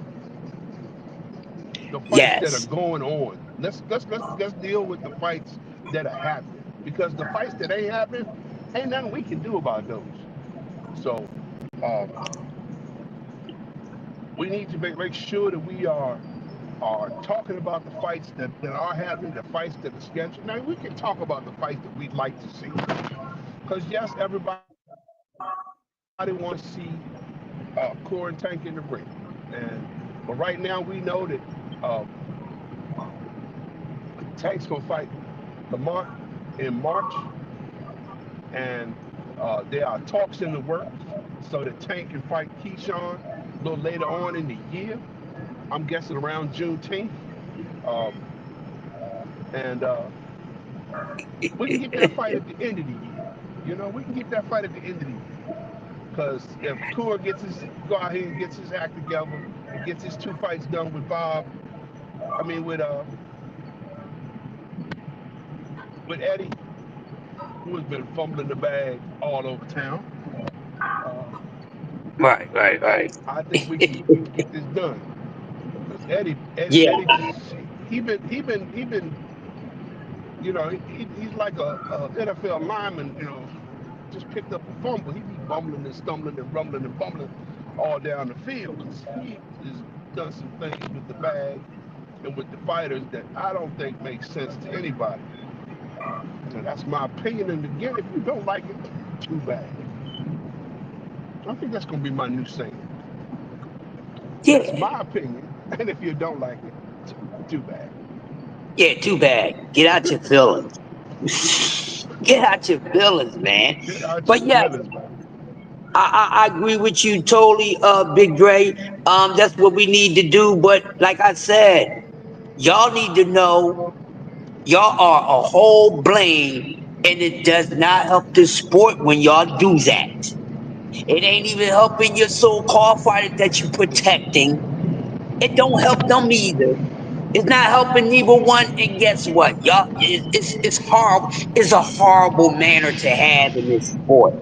the fights that are Yes. going on. Let's deal with the fights that are happening because the fights that ain't happening, ain't nothing we can do about those. So um, we need to make sure that we are talking about the fights that are happening, the fights that are scheduled. Now we can talk about the fights that we'd like to see, because yes, everybody wants to see Core and Tank in the ring, but right now we know that uh, Tank's gonna fight Lamont in March, and there are talks in the works so that Tank can fight Keyshawn a little later on in the year. I'm guessing around Juneteenth. Um, and we can get that fight at the end of the year. We can get that fight at the end of the year. Because if Core go out here and gets his act together and gets his 2 fights done with with Eddie, who has been fumbling the bag all over town, uh, Right. I think we can get this done. Because Yeah. Eddie just he been he's like a NFL lineman, just picked up a fumble. He be bumbling and stumbling and rumbling and bumbling all down the field because he has done some things with the bag and with the fighters that I don't think makes sense to anybody. So that's my opinion. And again, if you don't like it, too bad. I think that's gonna be my new saying. That's Yeah. my opinion. And if you don't like it, too bad. Yeah, too bad. Get out your feelings. Get out your feelings, man. Get out your But yeah, feelings, man. I agree with you totally, Big Dre. That's what we need to do. But like I said, y'all need to know y'all are a whole blame, and it does not help the sport when y'all do that. It ain't even helping your so-called fighters that you protecting. It don't help them either. It's not helping neither one. And guess what, y'all? It's horrible. It's a horrible manner to have in this sport.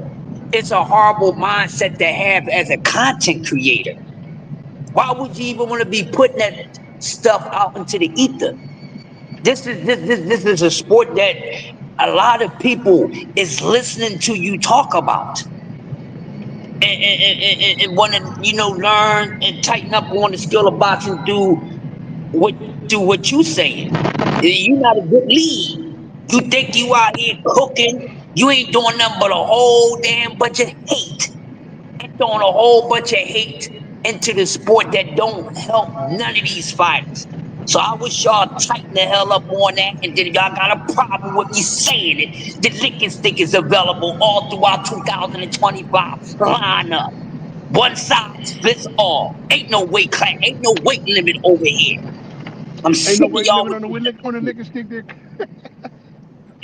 It's a horrible mindset to have as a content creator. Why would you even want to be putting that stuff out into the ether? This is a sport that a lot of people is listening to you talk about and want to learn and tighten up on the skill of boxing through what do what you saying. You're not a good lead. You think you out here cooking. You ain't doing nothing but a whole damn bunch of hate. And throwing a whole bunch of hate into the sport that don't help none of these fighters. So I wish y'all tighten the hell up on that, and then y'all got a problem with me saying it. The lick and stick is available all throughout 2025. Line up. One size fits all. Ain't no weight class, ain't no weight limit over here. I'm Ain't sick no of weight y'all limit with on the this. liquor stick there.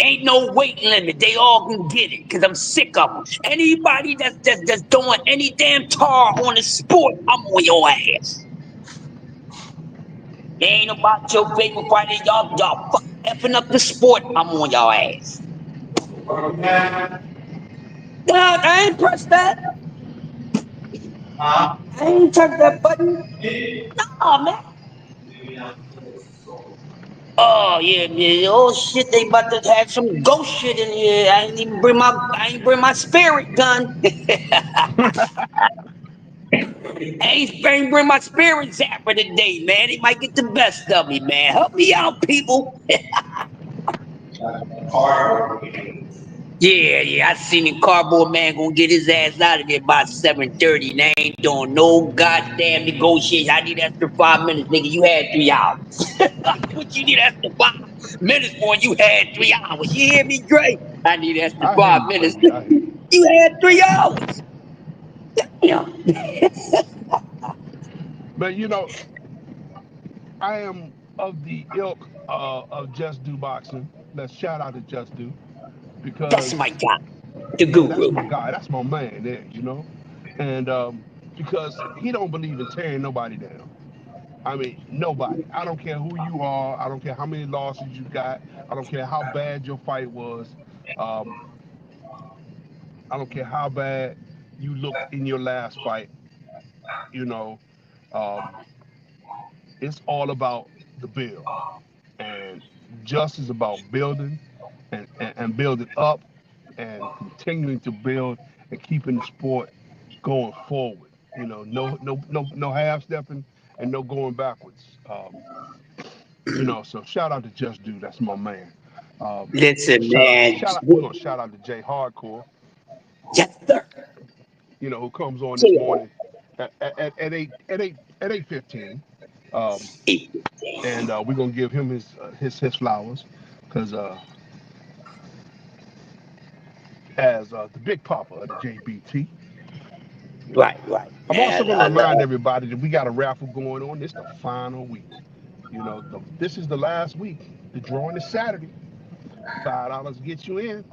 Ain't no weight limit. They all can get it because I'm sick of them. Anybody that's throwing any damn tar on the sport, I'm on your ass. It ain't about your favorite fighter. Y'all effing up the sport. I'm on y'all ass. No, I ain't pressed that. I ain't touched that button. No, man. Oh yeah, man. Oh shit, they about to have some ghost shit in here. I ain't bring my spirit gun. I ain't bring my spirit zapper today, man. He might get the best of me, man. Help me out, people. Yeah, I seen the cardboard man gonna get his ass out of there by 7:30. And I ain't doing no goddamn negotiation. I need extra 5 minutes, nigga. You had 3 hours. What you need extra 5 minutes for? You had 3 hours. You hear me, Dre? I need extra I hear five you, minutes. baby. I hear you. You had 3 hours. Yeah. But I am of the ilk of Just Do Boxing. Let's shout out to Just Do That's because my guy, the yeah, that's guru. my guy. That's my man there. And because he don't believe in tearing nobody down. I mean, nobody. I don't care who you are. I don't care how many losses you got. I don't care how bad your fight was. Um, I don't care how bad you looked in your last fight. You know, um, it's all about the build, and just is about building and building up and continuing to build and keeping the sport going forward. No half stepping and no going backwards. So shout out to Just Do. That's my man. Listen, Shout out, man. shout out. We're gonna shout out to Jay Hardcore. Yes, sir. Who comes on this Yeah. morning at 8:15. Um, and we're gonna give him his flowers because as the big papa of the JBT. Right, I'm also man. going to remind everybody that we got a raffle going on. This the final week. This is the last week. The drawing is Saturday. $5 gets you in.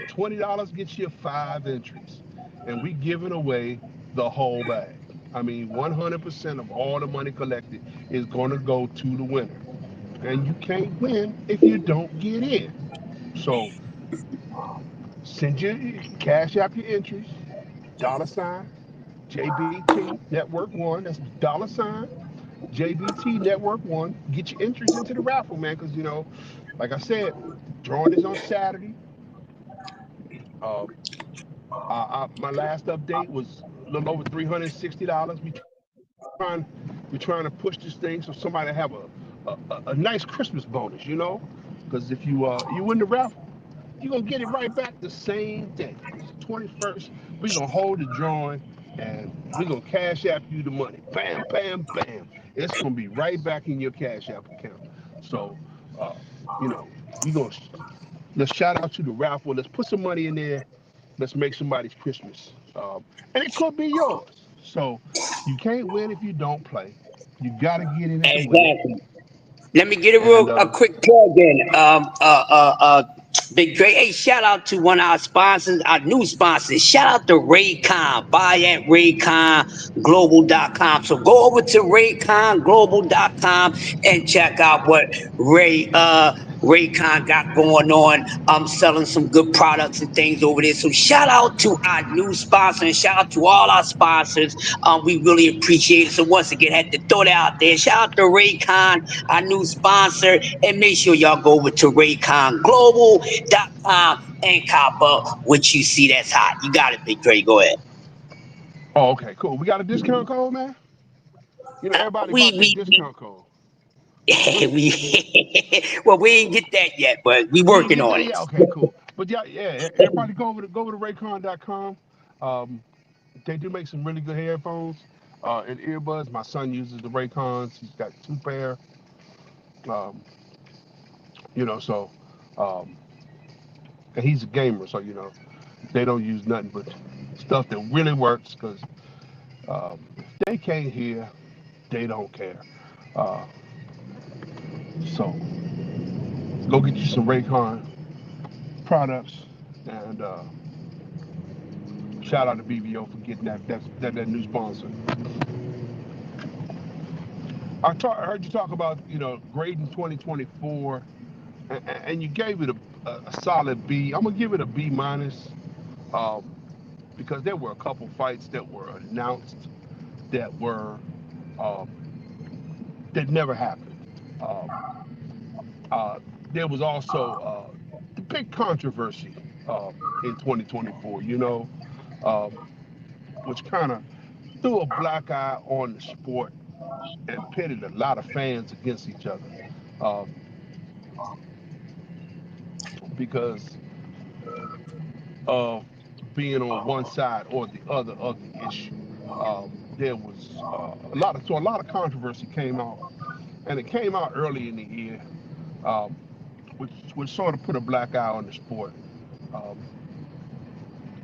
$20 gets you 5 entries, and we giving away the whole bag. I mean, 100% of all the money collected is going to go to the winner, and you can't win if you don't get in. So send your cash app your entries, $ JBT Network One. That's $ JBT Network One. Get your entries into the raffle, man, because like I said, drawing is on Saturday. Um, my last update was a little over $360. We're trying to push this thing so somebody have a nice Christmas bonus, because if you win the raffle, you're gonna get it right back the same day. It's the 21st. We're gonna hold the drawing and we're gonna cash app you the money. Bam, bam, bam. It's gonna be right back in your cash app account. So uh, you know, we gonna let's shout out to the raffle. Let's put some money in there. Let's make somebody's Christmas. And it could be yours. So you can't win if you don't play. You gotta get in as a winner. Exactly. Let me get And a quick plug in. Big Dre. Hey, shout out to one of our sponsors, our new sponsors. Shout out to Raycon. Buy at RayconGlobal.com. So go over to RayconGlobal.com and check out what Raycon got going on. I'm selling some good products and things over there. So shout out to our new sponsor and shout out to all our sponsors. We really appreciate it. So once again, had to throw that out there. Shout out to Raycon, our new sponsor, and make sure y'all go over to RayconGlobal.com and cop up what you see that's hot. You got it, Big Dre. Go ahead. oh, okay, cool. We got a discount code, man. Everybody We about that we discount code. Well, we ain't get that yet, but we You ain't working get on that? it. Yeah, okay, cool. But yeah, everybody go to raycon.com. Um, they do make some really good headphones and earbuds. My son uses the Raycons. He's got 2 pair. Um, so um, and he's a gamer, so they don't use nothing but stuff that really works. Because if they can't hear, they don't care. Uh, so go get you some Raycon products, and shout out to BBO for getting that new sponsor. I heard you talk about grading 2024, and you gave it a solid B. I'm gonna give it a B minus, um, because there were a couple fights that were announced that were um, that never happened. Um, uh, there was also the big controversy in 2024. Um, which kind of threw a black eye on the sport and pitted a lot of fans against each other, um, because of being on one side or the other of the issue. There was a lot of controversy came out, and it came out early in the year, um, which sort of put a black eye on the sport. Um,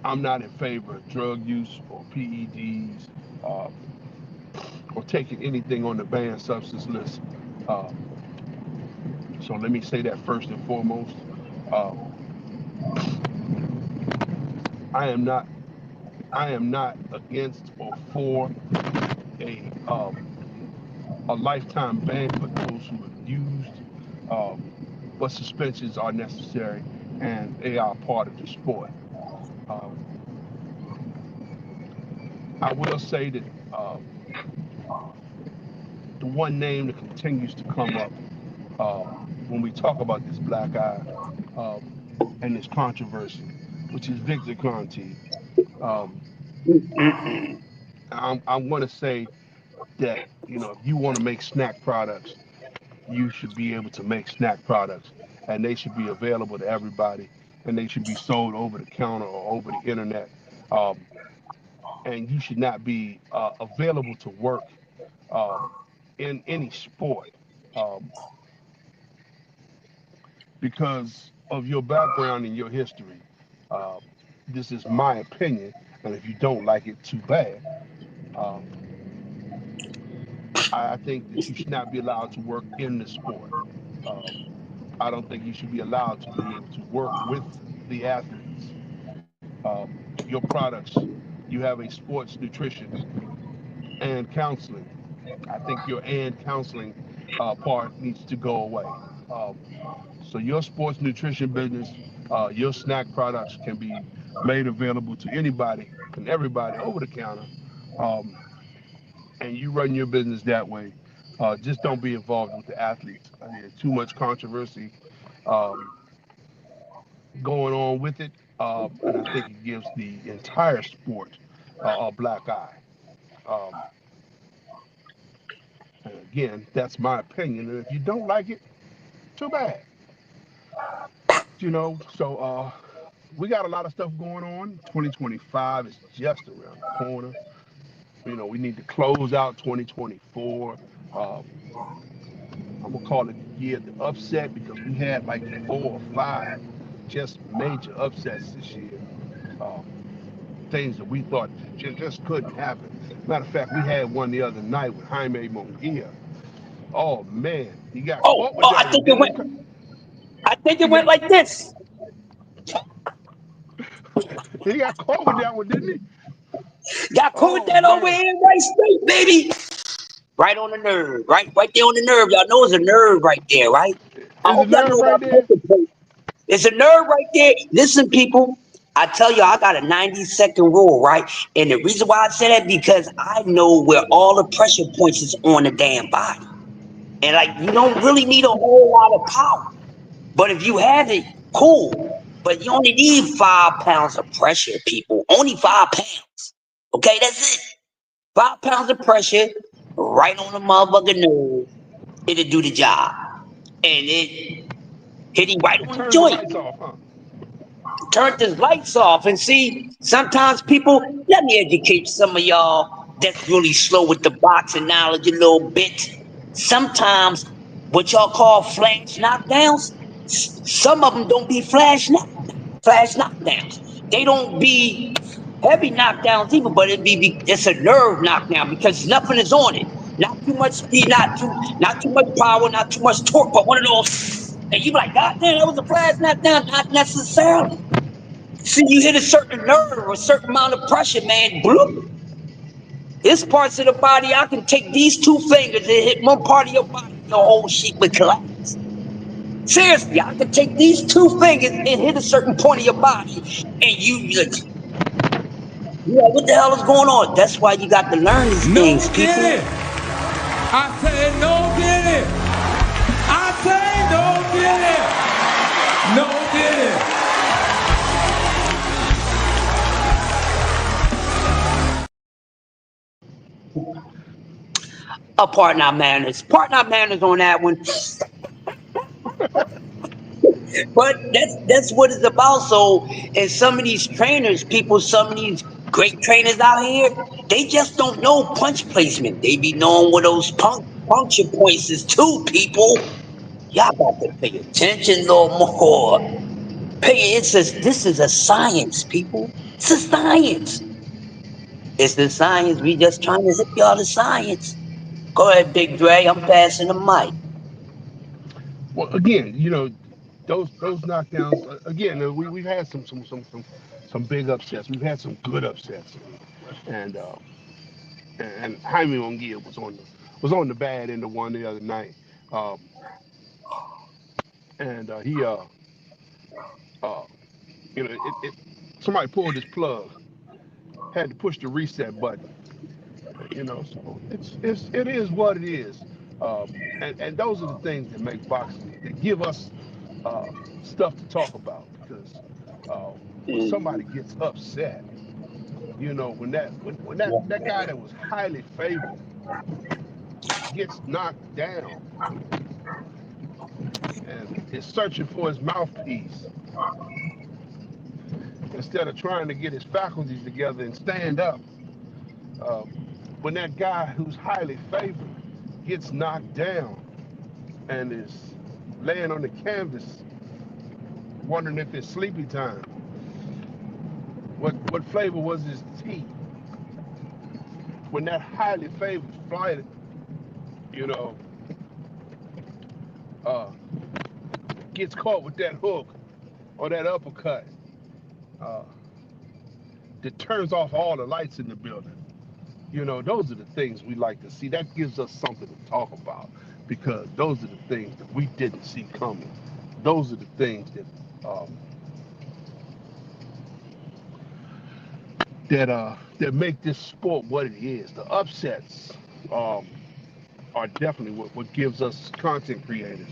I'm not in favor of drug use or PEDs, uh, or taking anything on the banned substance list. Uh, so let me say that first and foremost. Um, I am not I am not against or for a lifetime ban for those who have used, um, but suspensions are necessary and they are part of the sport. Um, I will say that the one name that continues to come up when we talk about this black eye um, and this controversy, which is Victor Conti. Um, I'm going to say that if you want to make snack products, you should be able to make snack products, and they should be available to everybody, and they should be sold over the counter or over the internet. Um, and you should not be available to work um, in any sport, um, because of your background and your history. Uh, this is my opinion, and if you don't like it, too bad. Um, I think that you should not be allowed to work in the sport. Um, I don't think you should be allowed to be able to work with the athletes. Your products, you have a sports nutrition and counseling. I think your and counseling part needs to go away. Um, so your sports nutrition business, your snack products can be made available to anybody and everybody over the counter, um, and you run your business that way. Just don't be involved with the athletes. I mean, there's too much controversy um, going on with it, and I think it gives the entire sport a black eye. Um, and again, that's my opinion, and if you don't like it, too bad. So we got a lot of stuff going on. 2025 is just around the corner. We need to close out 2024. I'm gonna call it the year of the upset, because we had like 4 or 5 just major upsets this year. Um, Things that we thought just couldn't happen. Matter of fact, we had one the other night with Jaime Munguia. Oh man, he got Oh, caught with I that one, think it didn't he? went. I think it He went got like this. he got caught with that one, didn't he? Got caught with Oh that over man, here, right straight, baby. Right on the nerve, right there on the nerve. Y'all know it's a nerve right there, right? I is the hope y'all nerve know right about there? poker play. It's a nerve right there. Listen, people, I tell you, I got a 90-second rule, right? And the reason why I say that, because I know where all the pressure points is on the damn body. And like, you don't really need a whole lot of power. But if you have it, cool. But you only need 5 pounds of pressure, people. Only 5 pounds. Okay, that's it. 5 pounds of pressure right on the motherfucking nerve. it'll do the job. And it hit him right It on the turns the joint. lights off, huh? Turned his lights off. And see, sometimes people, let me educate some of y'all that's really slow with the boxing knowledge a little bit. Sometimes what y'all call flash knockdowns, some of them don't be flash knockdowns. They don't be heavy knockdowns either, but it's a nerve knockdown because nothing is on it. Not too much speed, not too much power, not too much torque, but one of those. And you be like, God damn, that was a flash knockdown. Not necessarily. See, you hit a certain nerve, a certain amount of pressure, man. Bloop. There's parts of the body, I can take these two fingers and hit one part of your body, your whole sheet would collapse. Seriously, I can take these two fingers and hit a certain point of your body, and you like, what the hell is going on? That's why you got to learn these things, people. Get it. I said no get it. I say no get it. No get it. Partner manners on that one. But that's what it's about. So, and some of these trainers, some of these great trainers out here, they just don't know punch placement. They be knowing where those puncture points is too, people. Y'all got to pay attention a little more. This is a science, people. It's a science. It's the science. We just trying to zip y'all the science. Go ahead, Big Dre. I'm passing the mic. Well, again, those knockdowns. Again, we've had some big upsets. We've had some good upsets, and Jaime Munguia was on the bad end of one the other night, and he somebody pulled his plug, had to push the reset button. So it is what it is, and those are the things that make boxing, that give us stuff to talk about, because when somebody gets upset, when that guy that was highly favored gets knocked down and is searching for his mouthpiece instead of trying to get his faculties together and stand up. When that guy who's highly favored gets knocked down and is laying on the canvas wondering if it's sleepy time, what flavor was his tea? When that highly favored fighter, gets caught with that hook or that uppercut, that turns off all the lights in the building. Those are the things we like to see. That gives us something to talk about, because those are the things that we didn't see coming. Those are the things that make this sport what it is. The upsets are definitely what gives us content creators,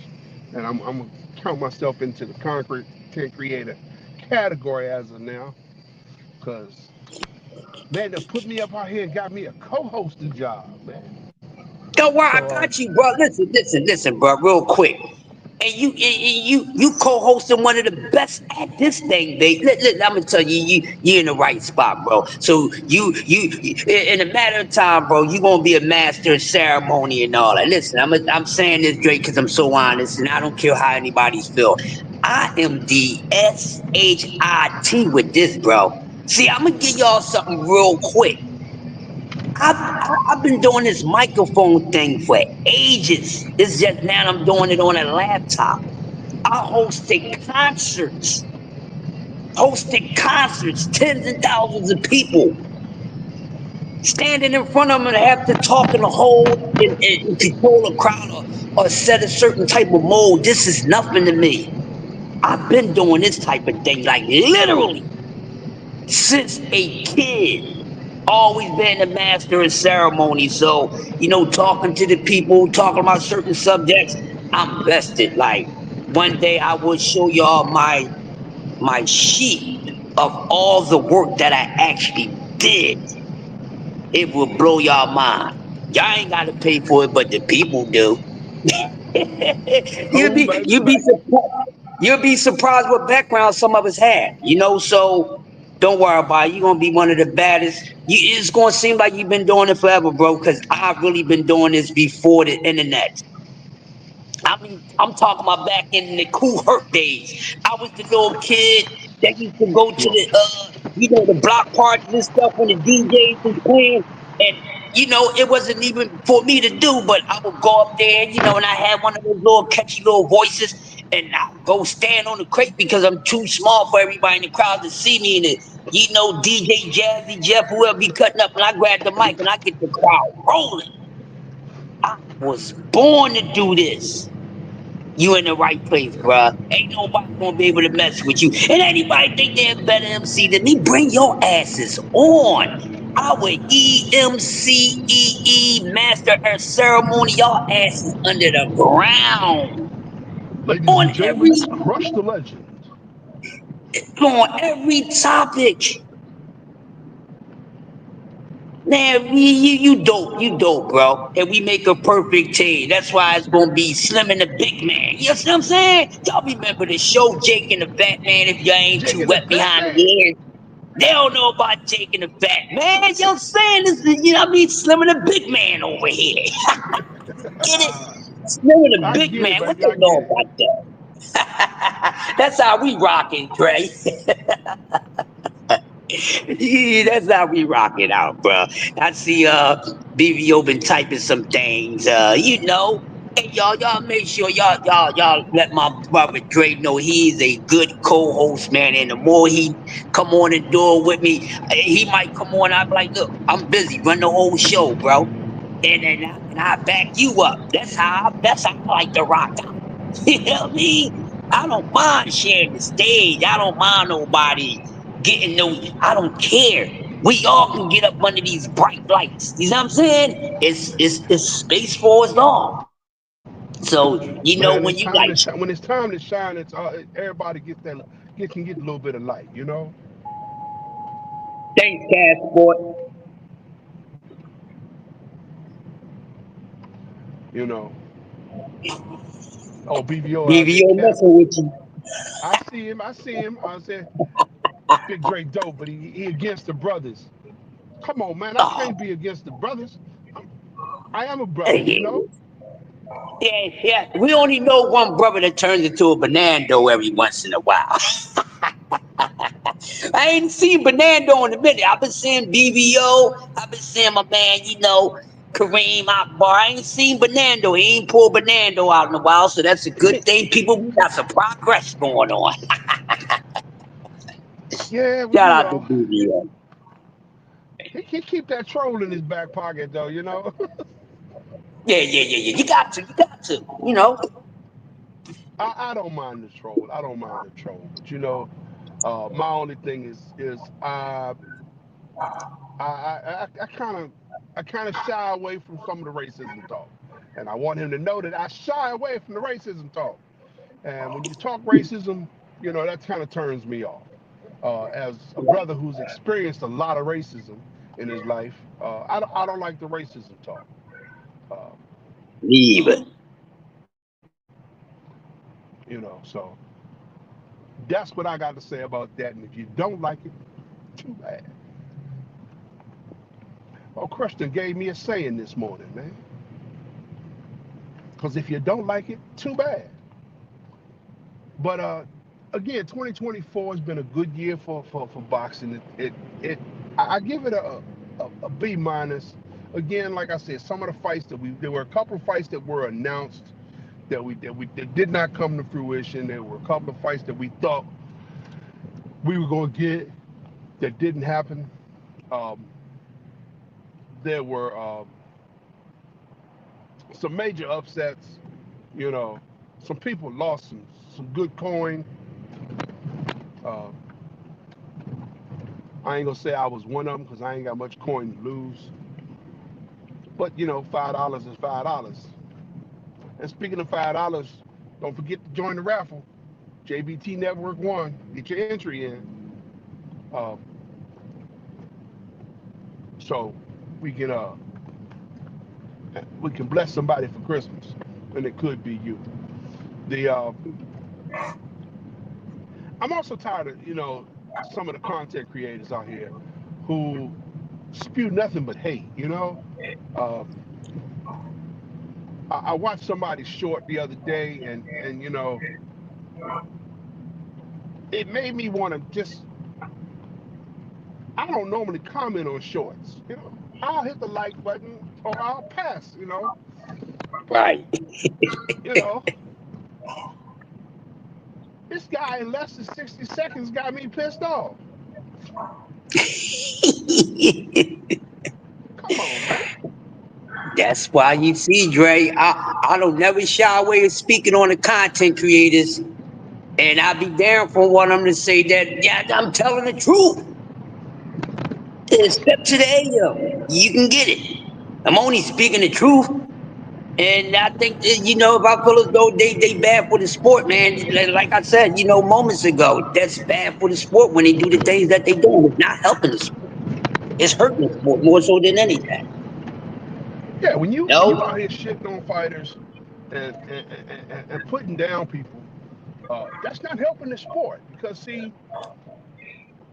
and I'm gonna count myself into the content creator category as of now, because man, they put me up out here and got me a co-hosting job, man. Don't worry, I So got you, bro. Listen, bro, real quick. And you co-hosting one of the best at this thing, babe. I'm gonna tell you, you're in the right spot, bro. So you in a matter of time, bro, you gonna be a master of ceremony and all that. Listen, I'm saying this, Drake, because I'm so honest, and I don't care how anybody's feel. I am the SHIT with this, bro. See, I'm gonna give y'all something real quick. I've been doing this microphone thing for ages. It's just now I'm doing it on a laptop. I hosted concerts, tens and thousands of people. Standing in front of them and have to talk in the whole and control a crowd or set a certain type of mode. This is nothing to me. I've been doing this type of thing, like literally, since a kid. Always been a master of ceremony. So, talking to the people, talking about certain subjects, I'm vested. Like, one day I will show y'all my sheet of all the work that I actually did. It will blow y'all mind. Y'all ain't got to pay for it, but the people do. Told him back to You'd be back. surprised. You'll be surprised what background some of us had. So don't worry about it. You're gonna be one of the baddest. It's gonna seem like you've been doing it forever, bro. Because I've really been doing this before the internet. I mean, I'm talking about back in the cool hurt days. I was the little kid that used to go to Well, the the block parties and stuff when the DJs was playing. And it wasn't even for me to do, but I would go up there, and I had one of those little catchy little voices, and I would go stand on the crate because I'm too small for everybody in the crowd to see me. And DJ Jazzy Jeff, whoever be cutting up, and I grab the mic and I get the crowd rolling. I was born to do this. You in the right place, bruh. Ain't nobody gonna be able to mess with you. And anybody think they're a better MC than me, bring your asses on. I would master a ceremony, y'all asses under the ground. ladies On and every gentlemen, crush the legend. topic. Man, you dope, bro. And we make a perfect team. That's why it's gonna be Slim and the Big Man. You know what I'm saying? Y'all remember the show Jake and the Fat Man if y'all ain't Jake too and the wet Fat behind the Man. ears. They don't know about Jake and the Fat Man. You know what I'm saying? This is, Slim and the Big Man over here. Get it? Slim and the I Big get it, Man. What baby. you I know get it. about that? That's how we rockin', Dre. Yeah, that's how we rock it out, bro. I see BVO been typing some things. Hey y'all make sure y'all let my brother Dre know he's a good co-host, man. And the more he come on and do it with me, he might come on. I'm like, look, I'm busy, run the whole show, bro. And I back you up. That's how I like to rock out. You know what I mean? I don't mind sharing the stage. I don't mind nobody getting no. I don't care. We all can get up under these bright lights. You know what I'm saying? It's space for us all. So Man, when it's you time like, to shine. When it's time to shine, it's everybody can get a little bit of light. thanks, Passport. You know. Oh, BVO out there BVO capping. messing with you. I see him. I see him. I said, Big Dre dope, but he against the brothers. Come on, man. I Oh, can't be against the brothers. I am a brother, you yeah, know. yeah. We only know one brother that turns into a banando every once in a while. I ain't seen Bernardo in a minute. I've been seeing BBO. I've been seeing my man, Kareem Akbar. I ain't seen Bernardo. He ain't pulled Bernardo out in a while, so that's a good thing. People, we got some progress going on. Yeah, well, Shout out to BBO. he keep that troll in his back pocket though, Yeah. You got to. I don't mind the troll. I don't mind the troll, but my only thing is I kind of shy away from some of the racism talk, and I want him to know that I shy away from the racism talk. And when you talk racism, that kind of turns me off. As a brother who's experienced a lot of racism in his life, I don't like the racism talk. Uh, Leave it. so that's what I got to say about that. And if you don't like it, too bad. Oh, Christian gave me a saying this morning, man. Because if you don't like it, too bad. But again, 2024 has been a good year for boxing. I give it a B minus. Again, like I said, some of the fights there were a couple of fights that were announced that did not come to fruition. There were a couple of fights that we thought we were going to get that didn't happen. Um, there were some major upsets. You know, some people lost some good coin. Uh, I ain't gonna say I was one of them because I ain't got much coin to lose. But $5 is $5. And speaking of $5, don't forget to join the raffle. JBT Network One. Get your entry in. Uh, so we can bless somebody for Christmas. and it could be you. The I'm also tired of some of the content creators out here who spew nothing but hate. Uh, I watched somebody short the other day, and it made me want to just. I don't normally comment on shorts. I'll hit the like button or I'll pass. But Right. you know, this guy in less than 60 seconds got me pissed off. Come on, man. That's why you see, Dre, I don't never shy away of speaking on the content creators. And I be down for one of them to say that, yeah, I'm telling the truth. Step to the AM. You can get it. I'm only speaking the truth. And I think that, if I feel as though they bad for the sport, man, like I said, moments ago, that's bad for the sport when they do the things that they do. It's not helping the sport. It's hurting the sport more so than anything. Yeah, when you No? out here shitting on fighters and putting down people, that's not helping the sport. Because see,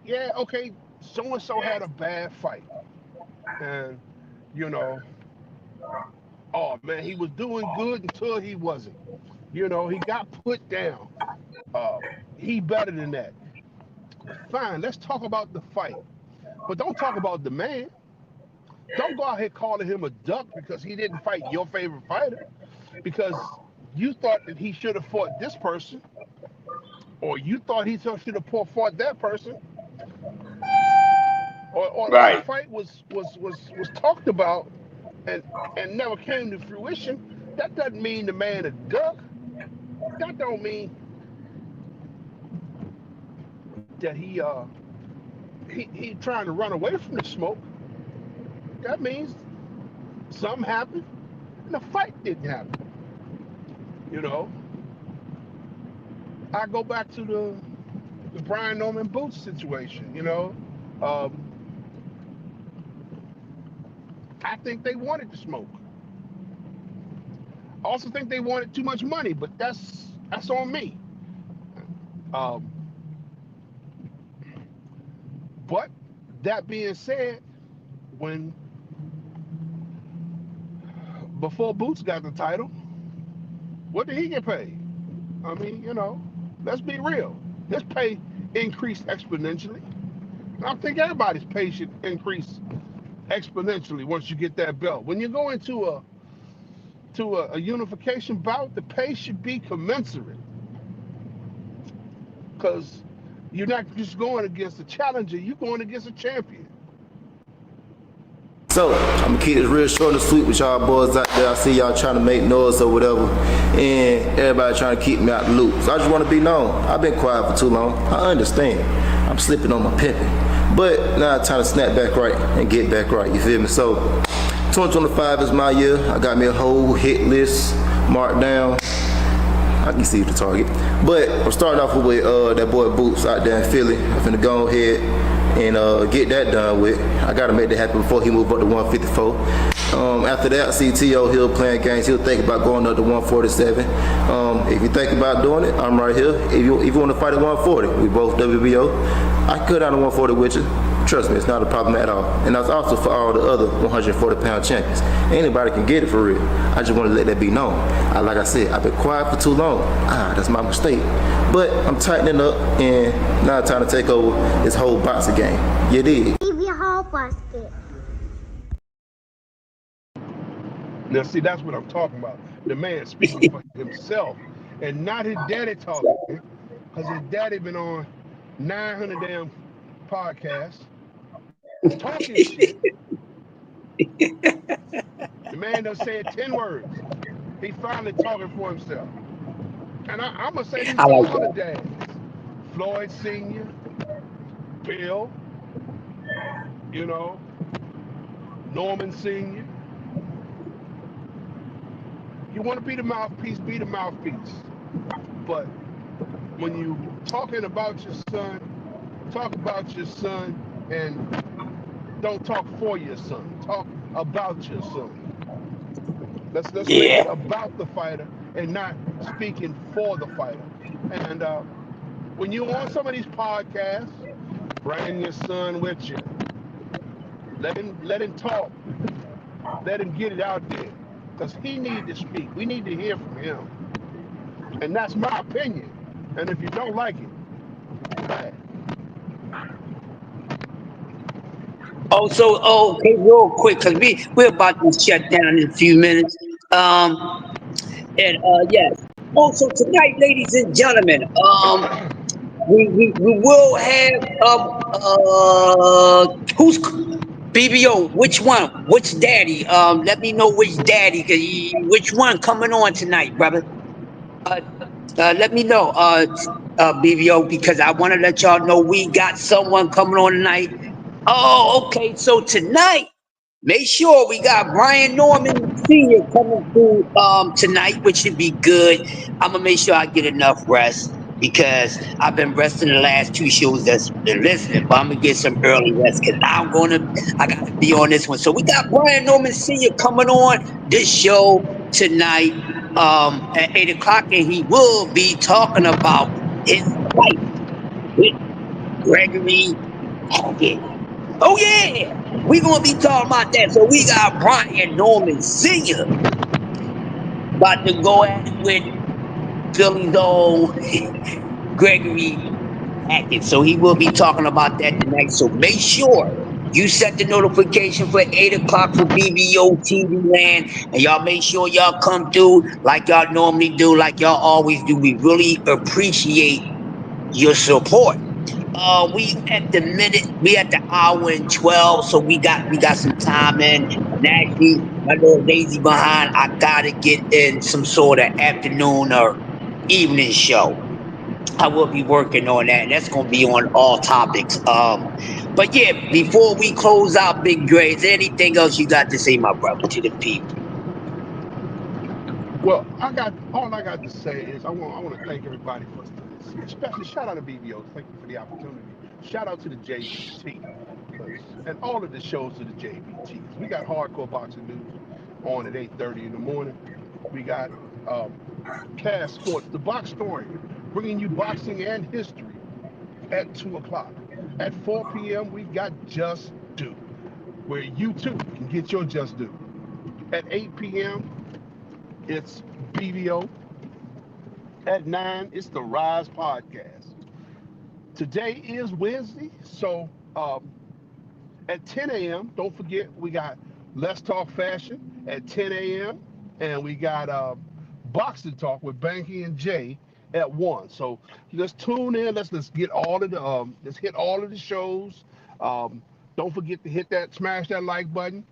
yeah, okay, so and so had a bad fight, and you know, oh man, he was doing good until he wasn't. He got put down. Uh, he better than that. Fine, let's talk about the fight, but don't talk about the man. Don't go out here calling him a duck because he didn't fight your favorite fighter because you thought that he should have fought this person, or you thought he should have fought that person, or that Right. fight was talked about and never came to fruition. That doesn't mean the man a duck. That don't mean that he trying to run away from the smoke. That means something happened and the fight didn't happen. You know, I go back to the Brian Norman Boots situation. Um, I think they wanted to smoke. I also think they wanted too much money, but that's on me. Um, but that being said, when before Boots got the title, what did he get paid? I mean, let's be real. His pay increased exponentially. I think everybody's pay should increase exponentially once you get that belt. When you go into a unification bout, the pay should be commensurate because you're not just going against a challenger, you're going against a champion. So, I'm gonna keep this real short and sweet with y'all boys out there. I see y'all trying to make noise or whatever, and everybody trying to keep me out the loop. So I just want to be known. I've been quiet for too long. I understand. I'm slipping on my pimping. But now it's time to snap back right and get back right. You feel me? So, 2025 is my year. I got me a whole hit list marked down. I can see the target. But I'm starting off with that boy Boots out there in Philly. I'm finna go ahead and get that done with. I gotta make that happen before he move up to 154. After that, I see T.O. Hill playing games. He'll think about going up to 147. If you think about doing it, I'm right here. If you want to fight at 140, we both WBO. I could cut down to 140 with you. Trust me, it's not a problem at all. And that's also for all the other 140-pound champions. Anybody can get it for real. I just want to let that be known. Like I said, I've been quiet for too long. That's my mistake. But I'm tightening up, and now it's time to take over this whole boxing game. You dig? Leave your whole basket. Now, see, that's what I'm talking about. The man speaking for himself and not his daddy talking. Because his daddy been on 900 damn podcasts talking shit. The man done said 10 words. He finally talking for himself. And I'm going to say this I to like all the that. dads. Floyd Sr., Bill, Norman Sr. You want to be the mouthpiece, be the mouthpiece. But when you talking about your son, talk about your son and don't talk for your son. Talk about your son. Let's make Yeah. it about the fighter and not speaking for the fighter. And when you're on some of these podcasts, bring your son with you. Let him talk. Let him get it out there, because he need to speak. We need to hear from him, and that's my opinion. And if you don't like it, bad. Okay, real quick, because we're about to shut down in a few minutes. And yes. Also tonight, ladies and gentlemen, we will have who's BBO? Which one? Which daddy? Let me know which daddy. Which one coming on tonight, brother? Uh, let me know, BBO, because I want to let y'all know we got someone coming on tonight. Oh, okay. So tonight, make sure we got Brian Norman Sr. coming through tonight, which should be good. I'm gonna make sure I get enough rest because I've been resting the last two shows that's been listening, but I'm gonna get some early rest because I gotta be on this one. So we got Brian Norman Sr. coming on this show tonight at 8 o'clock, and he will be talking about his fight with Gregory Hackett. Oh yeah, we're gonna be talking about that. So we got Brian Norman Sr. about to go at it with Philly's own Gregory Hackett. So he will be talking about that tonight. So make sure you set the notification for 8 o'clock for BBO TV Land, and y'all make sure y'all come through like y'all normally do, like y'all always do. We really appreciate your support. We at the hour and 12, so we got some time in. And actually, my little lazy behind, I gotta get in some sort of afternoon or evening show. I will be working on that, and that's gonna be on all topics. But yeah, before we close out, Big Dre, is there anything else you got to say, my brother, to the people? Well, all I got to say is I want to thank everybody for, especially shout out to BBO. Thank you for the opportunity. Shout out to the JBT, and all of the shows to the JBTs. We got hardcore boxing news on at 8:30 in the morning. We got um, Cast Sports, the Box Story, bringing you boxing and history at 2 o'clock. At 4 p.m. we got Just Do, where you too can get your Just Do. At 8 p.m. it's BBO. At 9, it's the Rise Podcast. Today is Wednesday, so at 10 a.m., don't forget, we got Let's Talk Fashion at 10 a.m., and we got Boxing Talk with Banky and Jay at 1. So let's tune in. Let's get all of the let's hit all of the shows. Don't forget to smash that like button.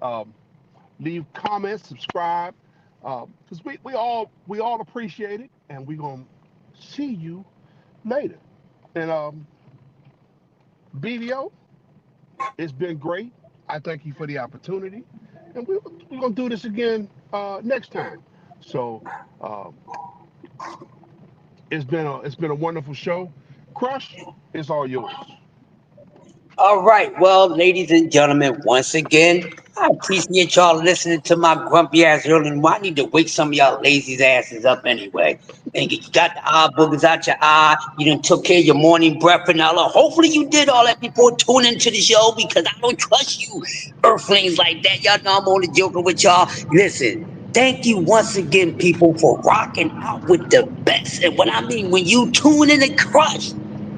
Um, Leave comments, subscribe, because we all appreciate it, and we're gonna see you later. And BDO, it's been great. I thank you for the opportunity, and we're gonna do this again next time. So it's been a wonderful show. Crush, it's all yours. All right, well, ladies and gentlemen, once again, I appreciate y'all listening to my grumpy ass early. I need to wake some of y'all lazy asses up anyway. And you got the eye boogers out your eye. You done took care of your morning breath and all that. Hopefully you did all that before tuning into the show because I don't trust you earthlings like that. Y'all know I'm only joking with y'all. Listen, thank you once again, people, for rocking out with the best. And what I mean, when you tune in and crush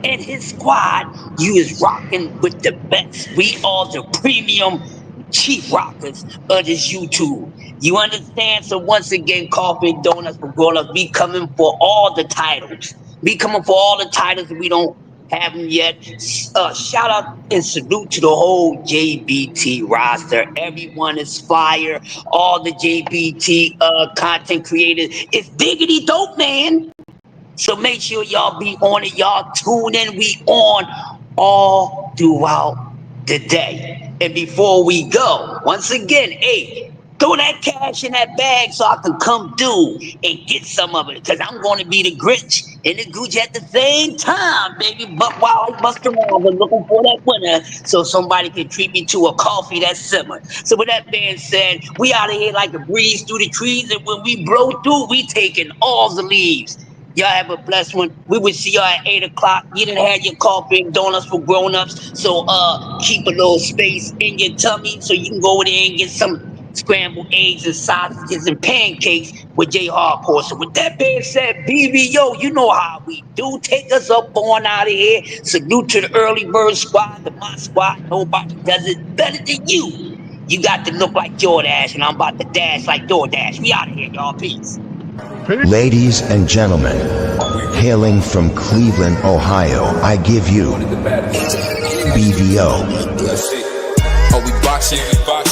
and his squad, you is rocking with the best. We are the premium chief rockers of this YouTube. You understand? So once again, Coffee and Donuts for Grown-Ups, we coming for all the titles. We coming for all the titles that we don't have them yet. Shout out and salute to the whole JBT roster. Everyone is fire. All the JBT content creators. It's diggity dope, man. So make sure y'all be on it. Y'all tune in. We on all throughout the day. And before we go, once again, hey, throw that cash in that bag so I can come through and get some of it. Because I'm going to be the Grinch and the Gooch at the same time, baby. But while I bust around, we're looking for that winner so somebody can treat me to a coffee that's simmer. So with that being said, we out of here like a breeze through the trees. And when we blow through, we taking all the leaves. Y'all have a blessed one. We will see y'all at 8 o'clock. You done had your coffee and donuts for grown-ups. So keep a little space in your tummy so you can go over there and get some scrambled eggs and sausages and pancakes with J Hardcore. So with that being said, BBO, you know how we do. Take us up on out of here. Salute to the early bird squad, the mod squad. Nobody does it better than you. You got to look like DoorDash, and I'm about to dash like DoorDash. We out of here, y'all. Peace. Ladies and gentlemen, hailing from Cleveland, Ohio, I give you BVO. Oh, we boxing?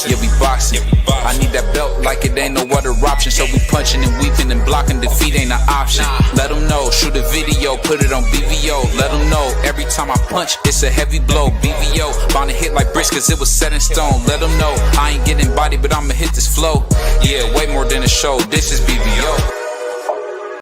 Yeah, we boxing. I need that belt like it ain't no other option. So we punching and weaving and blocking. Defeat ain't an option. Let them know, shoot a video, put it on BVO. Let them know, every time I punch, it's a heavy blow. BVO, bound to hit like bricks cause it was set in stone. Let them know, I ain't getting body, but I'ma hit this flow. Yeah, way more than a show, this is BVO.